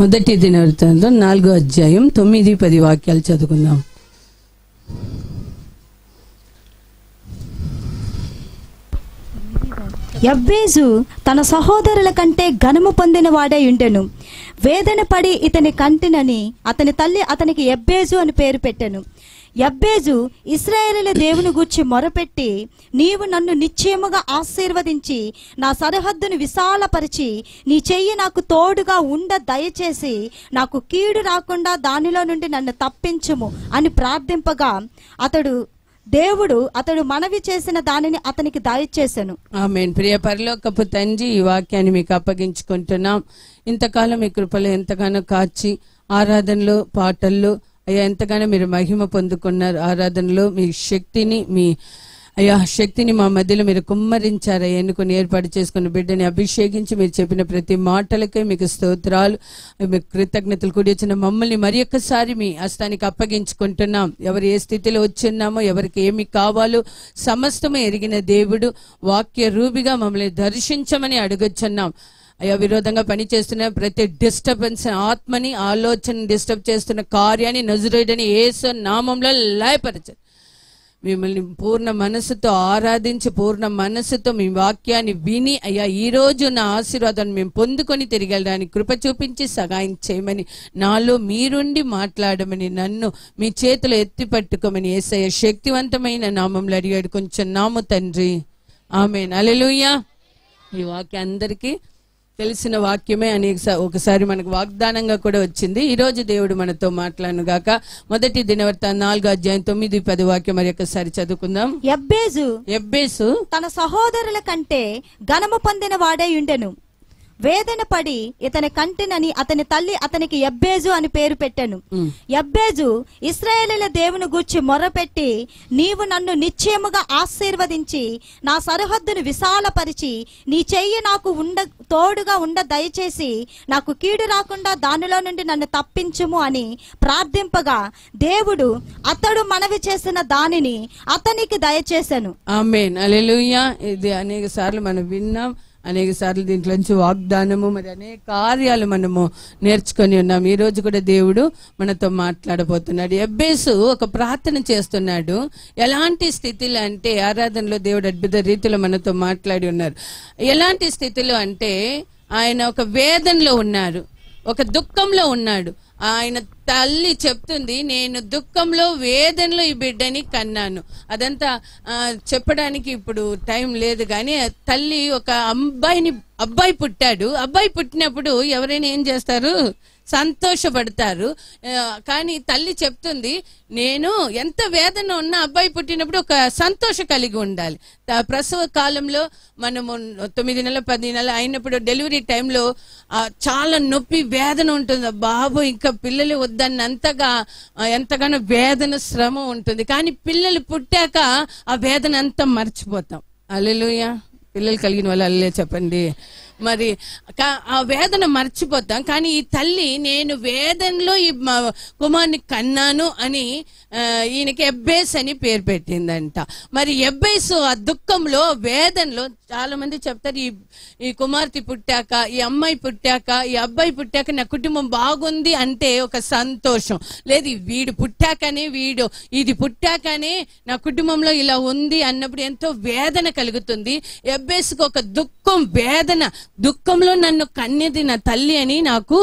మొదటి దినవృత్తాంతం 4వ అధ్యాయం 9-10 వాక్యాలు చదువుకుందాం. యబ్బేజు తన సహోదరుల కంటే ఘనము పొందిన వాడై ఉండెను. వేదన పడి ఇతని కంటినని అతని తల్లి అతనికి యబ్బేజు అని పేరు పెట్టెను. యబ్బేజు ఇశ్రాయేలీయుల దేవుని గూర్చి మొరపెట్టి, నీవు నన్ను నిశ్చయముగా ఆశీర్వదించి నా సరిహద్దును విశాలపరిచి నీ చెయ్యి నాకు తోడుగా ఉండ దయచేసి నాకు కీడు రాకుండా దానిలో నుండి నన్ను తప్పించుము అని ప్రార్థింపగా అతడు మనవి చేసిన దానిని అతనికి దయచేసెను. ఆమేన్. ప్రియ పరలోకపు తండ్రి, ఈ వాక్యాన్ని మీకు అప్పగించుకుంటున్నాం. ఇంతకాలం మీ కృపలో ఎంతగానో కాచి ఆరాధనలో పాటల్లో అయ్యా ఎంతగానో మీరు మహిమ పొందుకున్నారు. ఆరాధనలో మీ శక్తిని మా మధ్యలో మీరు కుమ్మరించారు. ఎన్నుకొని ఏర్పాటు చేసుకున్న బిడ్డని అభిషేకించి మీరు చెప్పిన ప్రతి మాటలకే మీకు స్తోత్రాలు, మీకు కృతజ్ఞతలు కూడి వచ్చిన మమ్మల్ని మరి ఒక్కసారి మీ హస్తానికి అప్పగించుకుంటున్నాం. ఎవరు ఏ స్థితిలో వచ్చున్నామో, ఎవరికి ఏమి కావాలో సమస్తము ఎరిగిన దేవుడు, వాక్య రూపిగా మమ్మల్ని దర్శించమని అడుగుచున్నాం. అయ్యా, విరోధంగా పనిచేస్తున్న ప్రతి డిస్టర్బెన్స్ ఆత్మని, ఆలోచన డిస్టర్బ్ చేస్తున్న కార్యాన్ని నజరేయుడైన యేసు నామంలో లయపరచండి. మిమ్మల్ని పూర్ణ మనసుతో ఆరాధించి, పూర్ణ మనసుతో మీ వాక్యాన్ని విని అయ్యా ఈ రోజు నా ఆశీర్వాదాన్ని మేము పొందుకొని తిరిగి వెళ్ళడానికి కృప చూపించి సహాయం చేయమని, నాలో మీరుండి మాట్లాడమని, నన్ను మీ చేతిలో ఎత్తి పట్టుకోమని యేసయ్య శక్తివంతమైన నామంలో అడిగాడు కొంచెం నాము తండ్రి. ఆమేన్. హల్లెలూయా. ఈ వాక్యం అందరికీ తెలిసిన వాక్యమే. ఒకసారి మనకు వాగ్దానంగా కూడా వచ్చింది. ఈ రోజు దేవుడు మనతో మాట్లాడను గాక. మొదటి దినవృత్తాంతం 4వ అధ్యాయం 9-10 వాక్యం మరి ఒకసారి చదువుకుందాం. యబ్బేసు తన సహోదరుల కంటే ఘనము పొందిన వాడై ఉండెను. వేదన పడి ఇతని కంటినని అతని తల్లి అతనికి యబ్బేజు అని పేరు పెట్టెను. యబ్బేజు ఇశ్రాయేలీయుల దేవుని గూర్చి మొరపెట్టి, నీవు నన్ను నిశ్చయముగా ఆశీర్వదించి నా సరిహద్దును విశాలపరిచి నీ చెయ్యి నాకు తోడుగా ఉండ దయచేసి నాకు కీడు రాకుండా దానిలో నుండి నన్ను తప్పించుము అని ప్రార్థింపగా అతడు మనవి చేసిన దానిని అతనికి దయచేసెను. ఆమేన్. హల్లెలూయా. ఇది అనేక సార్లు మనం విన్నాం, అనేక సార్లు దీంట్లోంచి వాగ్దానము మరి అనేక కార్యాలు మనము నేర్చుకొని ఉన్నాం. ఈ రోజు కూడా దేవుడు మనతో మాట్లాడబోతున్నాడు. యబ్బేసు ఒక ప్రార్థన చేస్తున్నాడు. ఎలాంటి స్థితిలో అంటే, ఆరాధనలో దేవుడు అద్భుత రీతిలో మనతో మాట్లాడి ఉన్నారు. ఎలాంటి స్థితిలో అంటే, ఆయన ఒక వేదనలో ఉన్నారు, ఒక దుఃఖంలో ఉన్నాడు. ఆయన తల్లి చెప్తుంది, నేను దుఃఖంలో వేదనలో ఈ బిడ్డని కన్నాను. అదంతా చెప్పడానికి ఇప్పుడు టైం లేదు, కానీ తల్లి ఒక అబ్బాయి పుట్టాడు. అబ్బాయి పుట్టినప్పుడు ఎవరైనా ఏం చేస్తారు? సంతోషపడతారు. కానీ తల్లి చెప్తుంది, నేను ఎంత వేదన ఉన్నా అబ్బాయి పుట్టినప్పుడు ఒక సంతోషం కలిగి ఉండాలి. ప్రసవ కాలంలో మనము 9 నెలలు 10 నెలలు అయినప్పుడు డెలివరీ టైంలో చాలా నొప్పి వేదన ఉంటుంది. బాబు ఇంకా పిల్లలు వద్దన్నంతగా ఎంతగానో వేదన శ్రమ ఉంటుంది. కానీ పిల్లలు పుట్టాక ఆ వేదన అంతా మర్చిపోతాం. హల్లెలూయా. పిల్లలు కలిగిన వాళ్ళు అల్లే చెప్పండి. మరి ఆ వేదన మర్చిపోతాం. కానీ ఈ తల్లి, నేను వేదనలో ఈ కుమారుని కన్నాను అని ఈయనకి యబ్బేసు అని పేరు పెట్టిందంట. మరి యబ్బేసు ఆ దుఃఖంలో, వేదనలో, చాలా మంది చెప్తారు, ఈ కుమార్తె పుట్టాక, ఈ అమ్మాయి పుట్టాక, ఈ అబ్బాయి పుట్టాక నా కుటుంబం బాగుంది అంటే ఒక సంతోషం. లేదు, వీడు పుట్టాకనే, ఇది పుట్టాకనే నా కుటుంబంలో ఇలా ఉంది అన్నప్పుడు ఎంతో వేదన కలుగుతుంది. యబ్బేసుకు ఒక దుఃఖం, వేదన, దుఃఖంలో నన్ను కన్నెది నా తల్లి అని నాకు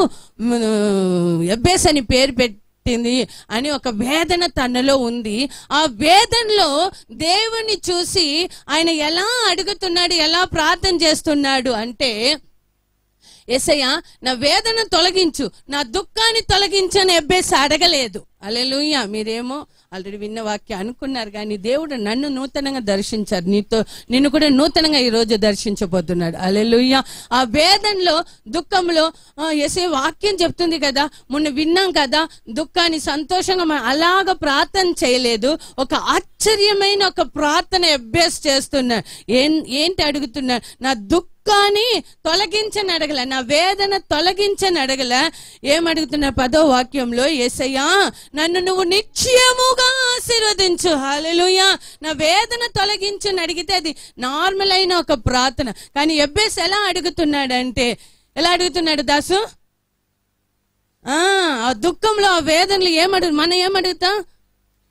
యబ్బేసు అని పేరు పెట్టింది అని ఒక వేదన తనలో ఉంది. ఆ వేదనలో దేవుని చూసి ఆయన ఎలా అడుగుతున్నాడు, ఎలా ప్రార్థన చేస్తున్నాడు అంటే, యేసయ్యా నా వేదన తొలగించు, నా దుఃఖాన్ని తొలగించని యబ్బేసు అడగలేదు. హల్లెలూయా. మీరేమో ఆల్రెడీ విన్న వాక్యం అనుకున్నారు, కానీ దేవుడు నన్ను నూతనంగా దర్శించారు. నిన్ను కూడా నూతనంగా ఈ రోజు దర్శించబోతున్నాడు. హల్లెలూయా. ఆ వేదనలో, దుఃఖంలో యేసయ్య వాక్యం చెప్తుంది కదా, మొన్న విన్నాం కదా, దుఃఖాన్ని సంతోషంగా అలాగ ప్రార్థన చేయలేదు. ఒక ఆశ్చర్యమైన ఒక ప్రార్థన యబ్బేసు చేస్తున్నాడు. ఏంటి అడుగుతున్నాడు? నా దుఃఖాన్ని తొలగించని అడగల, నా వేదన తొలగించని అడగల. ఏమడుగుతున్నా? 10వ వాక్యంలో, యేసయ్యా నన్ను నువ్వు నిశ్చయముగా ఆశీర్వదించు. హల్లెలూయా. నా వేదన తొలగించు అని అడిగితే అది నార్మల్ అయిన ఒక ప్రార్థన. కానీ యబ్బేసు ఎలా అడుగుతున్నాడంటే, ఎలా అడుగుతున్నాడు దాసు? ఆ దుఃఖంలో ఆ వేదనలు మనం ఏమడుగుతాం?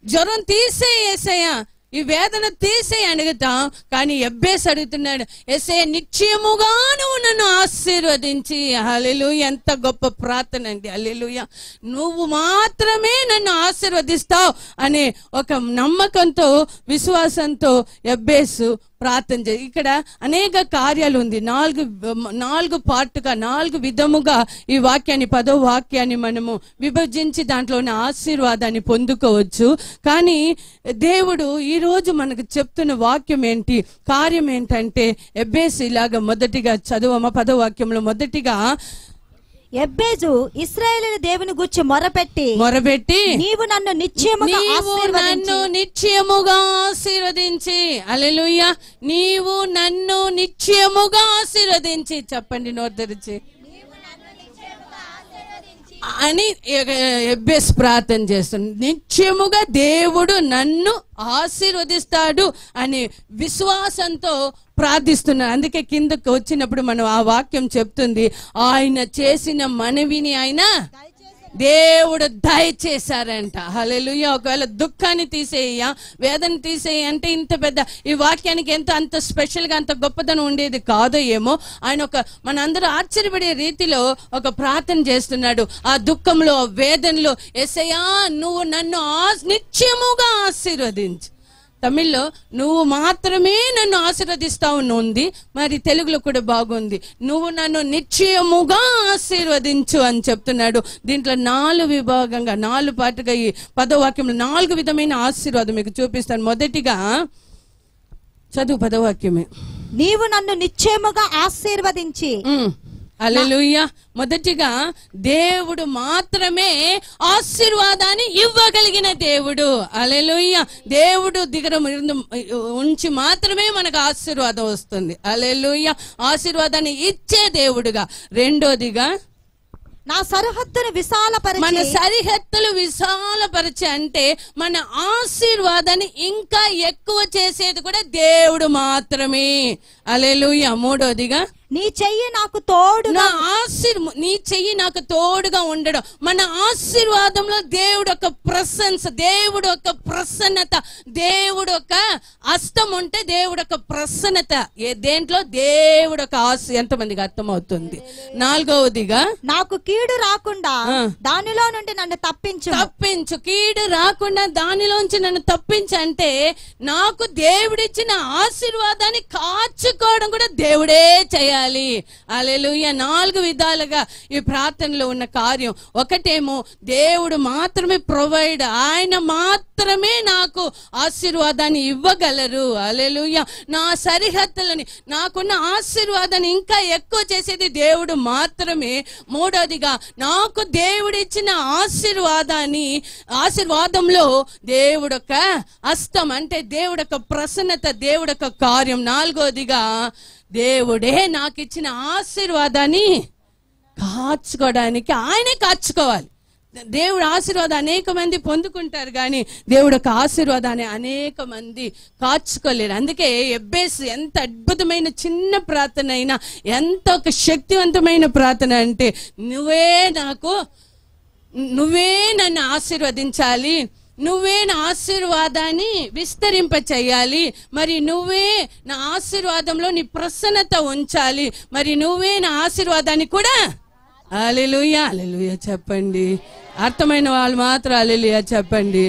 జ్వరం తీసేయి యేసయ్యా, ఈ వేదన తీసేయి అడుగుతాం. కానీ ఎబ్బేసి అడుగుతున్నాడు, యేసయ్యా నిశ్చయముగా నువ్వు నన్ను ఆశీర్వదించి. హల్లెలూయా, ఎంత గొప్ప ప్రార్థన అండి. హల్లెలూయా, నువ్వు మాత్రమే నన్ను ఆశీర్వదిస్తావు అనే ఒక నమ్మకంతో, విశ్వాసంతో ఎబ్బేసు ప్రార్థన చేయి. ఇక్కడ అనేక కార్యాలు ఉంది. నాలుగు పార్టుగా, 4 విధముగా ఈ వాక్యాన్ని, 10వ వాక్యాన్ని మనము విభజించి దాంట్లో ఉన్న ఆశీర్వాదాన్ని పొందుకోవచ్చు. కానీ దేవుడు ఈరోజు మనకు చెప్తున్న వాక్యం ఏంటి, కార్యం ఏంటంటే, ఎబ్బేసు ఇలాగా మొదటిగా చదువమ్మ 10వ వాక్యంలో మొదటిగా ఎబ్బేజు ఇశ్రాయేలీయుల దేవుని గూర్చి మొరపెట్టి నీవు నన్ను నిశ్చయముగా ఆశీర్వదించి. హల్లెలూయా, నీవు నన్ను నిశ్చయముగా ఆశీర్వదించి. చెప్పండి నోరు తెరిచి అని ఎబ్బేసు ప్రార్థన చేస్తుంది. నిశ్చయముగా దేవుడు నన్ను ఆశీర్వదిస్తాడు అని విశ్వాసంతో ప్రార్థిస్తున్నాడు. అందుకే కిందకు వచ్చినప్పుడు మనం ఆ వాక్యం చెప్తుంది, ఆయన చేసిన మనవిని ఆయన దేవుడు దయచేశారంట. హల్లెలూయా. ఒకవేళ దుఃఖాన్ని తీసేయ, వేదన తీసేయ అంటే ఇంత పెద్ద ఈ వాక్యానికి అంత స్పెషల్ గా, అంత గొప్పదనం ఉండేది కాదో ఏమో. ఆయన మనందరూ ఆశ్చర్యపడే రీతిలో ఒక ప్రార్థన చేస్తున్నాడు. ఆ దుఃఖంలో, వేదనలో, యేసయ్యా నువ్వు నన్ను నిశ్చయముగా ఆశీర్వదించు. తమిళ్లో నువ్వు మాత్రమే నన్ను ఆశీర్వదిస్తావు ఉంది, మరి తెలుగులో కూడా బాగుంది, నువ్వు నన్ను నిశ్చయముగా ఆశీర్వదించు అని చెప్తున్నాడు. దీంట్లో 4 విభాగంగా, 4 పార్టుగా ఈ 10వ వాక్యంలో 4 విధమైన ఆశీర్వాదం మీకు చూపిస్తాను. మొదటిగా చదువు 10వ వాక్యమే. నీవు నన్ను నిశ్చయముగా ఆశీర్వదించి. హల్లెలూయా. మొదటిగా దేవుడు మాత్రమే ఆశీర్వాదాన్ని ఇవ్వగలిగిన దేవుడు. హల్లెలూయా. దేవుడు దగ్గర ఉంచి మాత్రమే మనకు ఆశీర్వాదం వస్తుంది. హల్లెలూయా. ఆశీర్వాదాన్ని ఇచ్చే దేవుడుగా. రెండోదిగా నా సరిహద్దును విశాలపరిచి. మన సరిహద్దులు విశాలపరిచి అంటే మన ఆశీర్వాదాన్ని ఇంకా ఎక్కువ చేసేది కూడా దేవుడు మాత్రమే. హల్లెలూయా. మూడోదిగా నీ చెయ్యి నాకు తోడుగా, నీ చెయ్యి నాకు తోడుగా ఉండడం. మన ఆశీర్వాదంలో దేవుడు ఒక ప్రశంస, దేవుడు ఒక ప్రసన్నత, దేవుడు ఒక హస్తం ఉంటే దేవుడు ఒక ప్రసన్నత. దేంట్లో దేవుడు ఒక ఎంతమందికి అర్థమవుతుంది? నాలుగవదిగా నాకు కీడు రాకుండా దానిలో నుండి నన్ను తప్పించు. కీడు రాకుండా దానిలోంచి నన్ను తప్పించు అంటే నాకు దేవుడిచ్చిన ఆశీర్వాదాన్ని కాచుకోవడం కూడా దేవుడే చేయాలి. హల్లెలూయా. 4 విధాలుగా ఈ ప్రార్థనలో ఉన్న కార్యం. ఒకటేమో దేవుడు మాత్రమే ప్రొవైడ్, ఆయన మాత్రమే నాకు ఆశీర్వాదాన్ని ఇవ్వగలరు. హల్లెలూయా. నా సరిహద్దులని, నాకున్న ఆశీర్వాదాన్ని ఇంకా ఎక్కువ చేసేది దేవుడు మాత్రమే. మూడోదిగా నాకు దేవుడిచ్చిన ఆశీర్వాదంలో దేవుడొక హస్తం అంటే దేవుడొక ప్రసన్నత, దేవుడొక కార్యం. నాలుగోదిగా దేవుడే నాకు ఇచ్చిన ఆశీర్వాదాన్ని కాచుకోవడానికి ఆయనే కాచుకోవాలి. దేవుడు ఆశీర్వాదం అనేక మంది పొందుకుంటారు, కానీ దేవుడు ఒక ఆశీర్వాదాన్ని అనేక మంది కాచుకోలేరు. అందుకే ఎబ్బేసు ఎంత అద్భుతమైన చిన్న ప్రార్థన అయినా ఎంత ఒక శక్తివంతమైన ప్రార్థన అంటే, నువ్వే నన్ను ఆశీర్వదించాలి, నువ్వే నా ఆశీర్వాదాన్ని విస్తరింప చేయాలి, మరి నువ్వే నా ఆశీర్వాదంలో నీ ప్రసన్నత ఉంచాలి, మరి నువ్వే నా ఆశీర్వాదాన్ని కూడా. హల్లెలూయా. హల్లెలూయా చెప్పండి. అర్థమైన వాళ్ళు మాత్రం హల్లెలూయా చెప్పండి.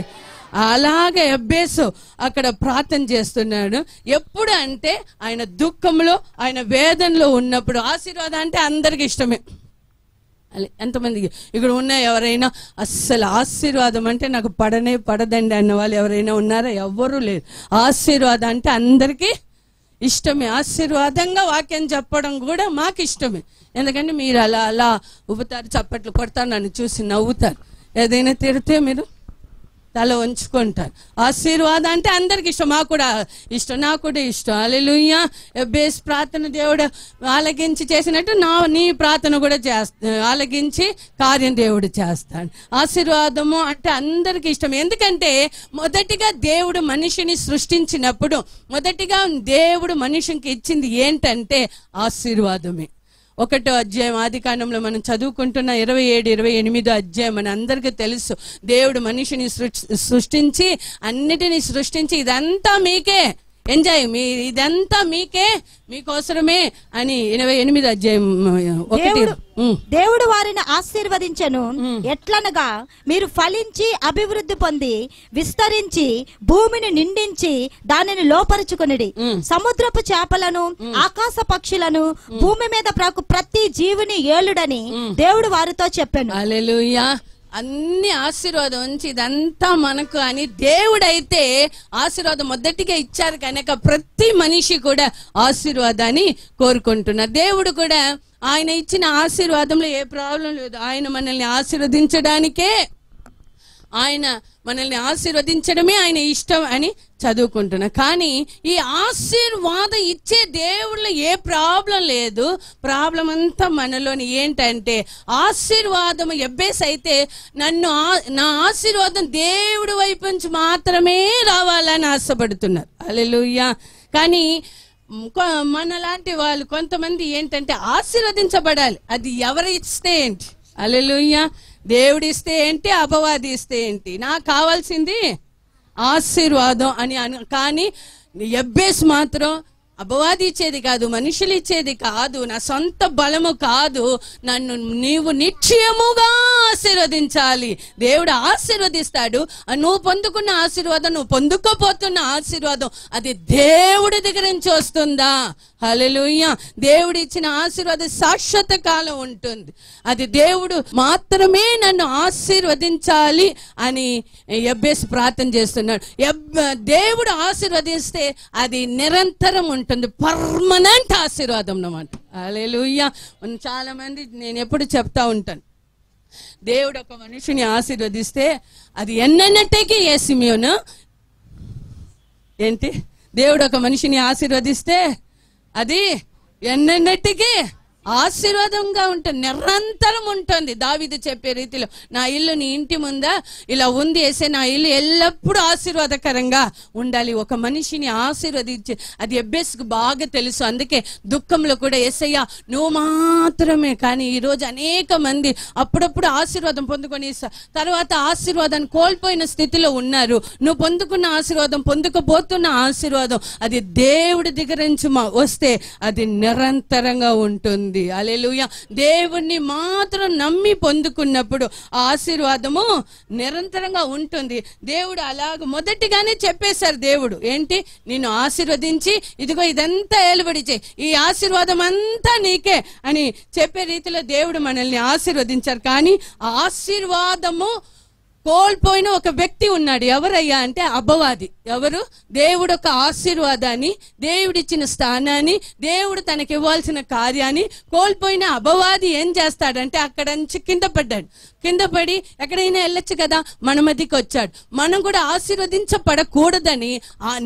అలాగే ఎబ్బేసు అక్కడ ప్రార్థన చేస్తున్నాడు. ఎప్పుడు అంటే ఆయన దుఃఖంలో, ఆయన వేదనలో ఉన్నప్పుడు. ఆశీర్వాదం అంటే అందరికి ఇష్టమే. ఎంతమందికి ఇక్కడ ఉన్న ఎవరైనా అస్సలు ఆశీర్వాదం అంటే నాకు పడదండి అన్న వాళ్ళు ఎవరైనా ఉన్నారా? ఎవ్వరూ లేదు. ఆశీర్వాదం అంటే అందరికీ ఇష్టమే. ఆశీర్వాదంగా వాక్యం చెప్పడం కూడా మాకు ఇష్టమే. ఎందుకంటే మీరు అలా ఉబ్బుతారు, చప్పట్లు కొడతారు, నన్ను చూసి నవ్వుతారు. ఏదైనా తిడితే మీరు తల ఉంచుకుంటారు. ఆశీర్వాదం అంటే అందరికి ఇష్టం, మాకు కూడా ఇష్టం, నాకు కూడా ఇష్టం. హల్లెలూయా. ఎబ్బేసు ప్రార్థన దేవుడు ఆలకించి చేసినట్టు నీ ప్రార్థన కూడా ఆలకించి కార్యం దేవుడు చేస్తాడు. ఆశీర్వాదము అంటే అందరికి ఇష్టం. ఎందుకంటే మొదటిగా దేవుడు మనిషిని సృష్టించినప్పుడు మొదటిగా దేవుడు మనిషికి ఇచ్చింది ఏంటంటే ఆశీర్వాదమే. 1వ అధ్యాయం ఆదికాండంలో మనం చదువుకుంటున్న 27, 28 అధ్యాయం మన అందరికీ తెలుసు. దేవుడు మనిషిని సృష్టించి అన్నిటినీ సృష్టించి ఇదంతా మీకే ఎంజాయ్, ఇదంతా మీకే, మీకోసరమే అని 28 అధ్యాయం 1. దేవుడు వారిని ఆశీర్వదించెను, ఎట్లనగా మీరు ఫలించి అభివృద్ధి పొంది విస్తరించి భూమిని నిండించి దానిని లోపరుచుకొనిడి. సముద్రపు చేపలను ఆకాశ పక్షులను భూమి మీద ప్రతి జీవిని ఏలుడని దేవుడు వారితో చెప్పాను. హల్లెలూయా. అన్ని ఆశీర్వాదం ఉంచి ఇదంతా మనకు అని దేవుడైతే ఆశీర్వాదం మొదటిగా ఇచ్చారు కనుక ప్రతి మనిషి కూడా ఆశీర్వాదాన్ని కోరుకుంటున్నారు. దేవుడు కూడా ఆయన ఇచ్చిన ఆశీర్వాదంలో ఏ ప్రాబ్లం లేదు. ఆయన మనల్ని ఆశీర్వదించడానికే, ఆయన మనల్ని ఆశీర్వదించడమే ఆయన ఇష్టం అని చదువుకుంటున్నా. కానీ ఈ ఆశీర్వాదం ఇచ్చే దేవుళ్ళు ఏ ప్రాబ్లం లేదు. ప్రాబ్లం అంతా మనలోని ఏంటంటే ఆశీర్వాదం ఎబ్బేసి అయితే నా ఆశీర్వాదం దేవుడి వైపు నుంచి మాత్రమే రావాలని ఆశపడుతున్నారు. హల్లెలూయా. కానీ మనలాంటి వాళ్ళు కొంతమంది ఏంటంటే ఆశీర్వదించబడాలి, అది ఎవరు ఇస్తే ఏంటి, హల్లెలూయా, దేవుడిస్తే ఏంటి, అపవాది ఇస్తే ఏంటి, నాకు కావాల్సింది ఆశీర్వాదం అని కానీ ఎబ్బేస్ మాత్రం అపవాది ఇచ్చేది కాదు, మనుషులు ఇచ్చేది కాదు, నా సొంత బలము కాదు, నన్ను నీవు నిశ్చయముగా ఆశీర్వదించాలి. దేవుడు ఆశీర్వదిస్తాడు. నువ్వు పొందుకున్న ఆశీర్వాదం, నువ్వు పొందుకోపోతున్న ఆశీర్వాదం అది దేవుడి దగ్గర నుంచి వస్తుందా? హల్లెలూయా. దేవుడు ఇచ్చిన ఆశీర్వాదం శాశ్వత కాలం ఉంటుంది. అది దేవుడు మాత్రమే నన్ను ఆశీర్వదించాలి అని యెబ్బేసు ప్రార్థన చేస్తున్నాడు. దేవుడు ఆశీర్వదిస్తే అది నిరంతరం ఉంటుంది, పర్మనెంట్ ఆశీర్వాదం అన్నమాట. హల్లెలూయా. చాలా మంది నేను ఎప్పుడు చెప్తా ఉంటాను, దేవుడు ఒక మనిషిని ఆశీర్వదిస్తే అది ఎన్నటికీ సిమియోను ఏంటి, దేవుడు ఒక మనిషిని ఆశీర్వదిస్తే అది ఎన్నటికీ ఆశీర్వాదంగా ఉంటుంది, నిరంతరం ఉంటుంది. దావీదు చెప్పే రీతిలో నా ఇల్లు నీ ఇంటి ముందా ఇలా ఉంది వేసే, నా ఇల్లు ఎల్లప్పుడూ ఆశీర్వాదకరంగా ఉండాలి. ఒక మనిషిని ఆశీర్వదించి అది యెబ్బేసుకు బాగా తెలుసు. అందుకే దుఃఖంలో కూడా యేసయ్యా నువ్వు మాత్రమే. కానీ ఈరోజు అనేక మంది అప్పుడప్పుడు ఆశీర్వాదం పొందుకొని తర్వాత ఆశీర్వాదాన్ని కోల్పోయిన స్థితిలో ఉన్నారు. నువ్వు పొందుకున్న ఆశీర్వాదం, పొందుకోబోతున్న ఆశీర్వాదం అది దేవుడి దగ్గర నుంచి వస్తే అది నిరంతరంగా ఉంటుంది. హల్లెలూయా. దేవుణ్ణి మాత్రం నమ్మి పొందుకున్నప్పుడు ఆశీర్వాదము నిరంతరంగా ఉంటుంది. దేవుడు అలాగ మొదటిగానే చెప్పేశారు. దేవుడు ఏంటి, నిన్ను ఆశీర్వదించి ఇదిగో ఇదంతా ఏలుబడి చేయి, ఈ ఆశీర్వాదం అంతా నీకే అని చెప్పే రీతిలో దేవుడు మనల్ని ఆశీర్వదించారు. కానీ ఆశీర్వాదము కోల్పోయిన ఒక వ్యక్తి ఉన్నాడు. ఎవరయ్యా అంటే అపవాది. ఎవరు? దేవుడు ఒక ఆశీర్వాదాన్ని, దేవుడిచ్చిన స్థానాన్ని, దేవుడు తనకి ఇవ్వాల్సిన కార్యాన్ని కోల్పోయిన అపవాది ఏం చేస్తాడంటే అక్కడ నుంచి కింద పడ్డాడు. కింద పడి ఎక్కడైనా వెళ్ళొచ్చు కదా, మన మధ్యకి వచ్చాడు. మనం కూడా ఆశీర్వదించబడకూడదని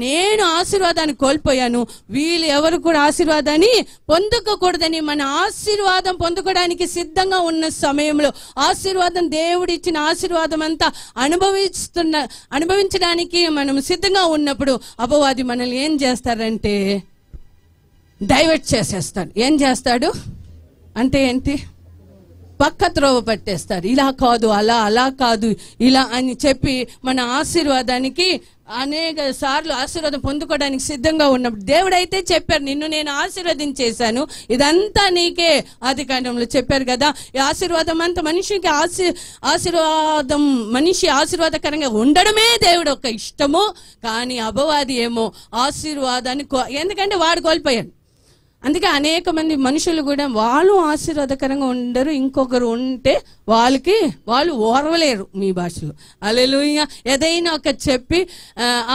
నేను ఆశీర్వాదాన్ని కోల్పోయాను, వీళ్ళు ఎవరు కూడా ఆశీర్వాదాన్ని పొందుకోకూడదని మన ఆశీర్వాదం పొందుకోవడానికి సిద్ధంగా ఉన్న సమయంలో ఆశీర్వాదం, దేవుడు ఇచ్చిన ఆశీర్వాదం అంతా అనుభవించడానికి మనం సిద్ధంగా ఉన్నప్పుడు అపవాది మనల్ని ఏం చేస్తారంటే డైవర్ట్ చేసేస్తాడు. ఏం చేస్తాడు అంటే ఏంటి, పక్క త్రోవ పట్టేస్తారు. ఇలా కాదు, అలా కాదు, ఇలా అని చెప్పి మన ఆశీర్వాదానికి అనేక సార్లు ఆశీర్వాదం పొందుకోవడానికి సిద్ధంగా ఉన్నప్పుడు దేవుడు అయితే చెప్పారు, నిన్ను నేను ఆశీర్వదించేశాను, ఇదంతా నీకే. ఆదికాండంలో చెప్పారు కదా, ఈ ఆశీర్వాదం అంతా మనిషికి ఆశీర్వాదం, మనిషి ఆశీర్వాదకరంగా ఉండడమే దేవుడు ఒక ఇష్టము. కానీ అపవాది ఏమో ఆశీర్వాదాన్ని ఎందుకంటే వాడు కోల్పోయాడు. అందుకే అనేక మంది మనుషులు కూడా వాళ్ళు ఆశీర్వాదకరంగా ఉండరు, ఇంకొకరు ఉంటే వాళ్ళు ఓర్వలేరు మీ భాషలో. హల్లెలూయా. ఏదైనా ఒక చెప్పి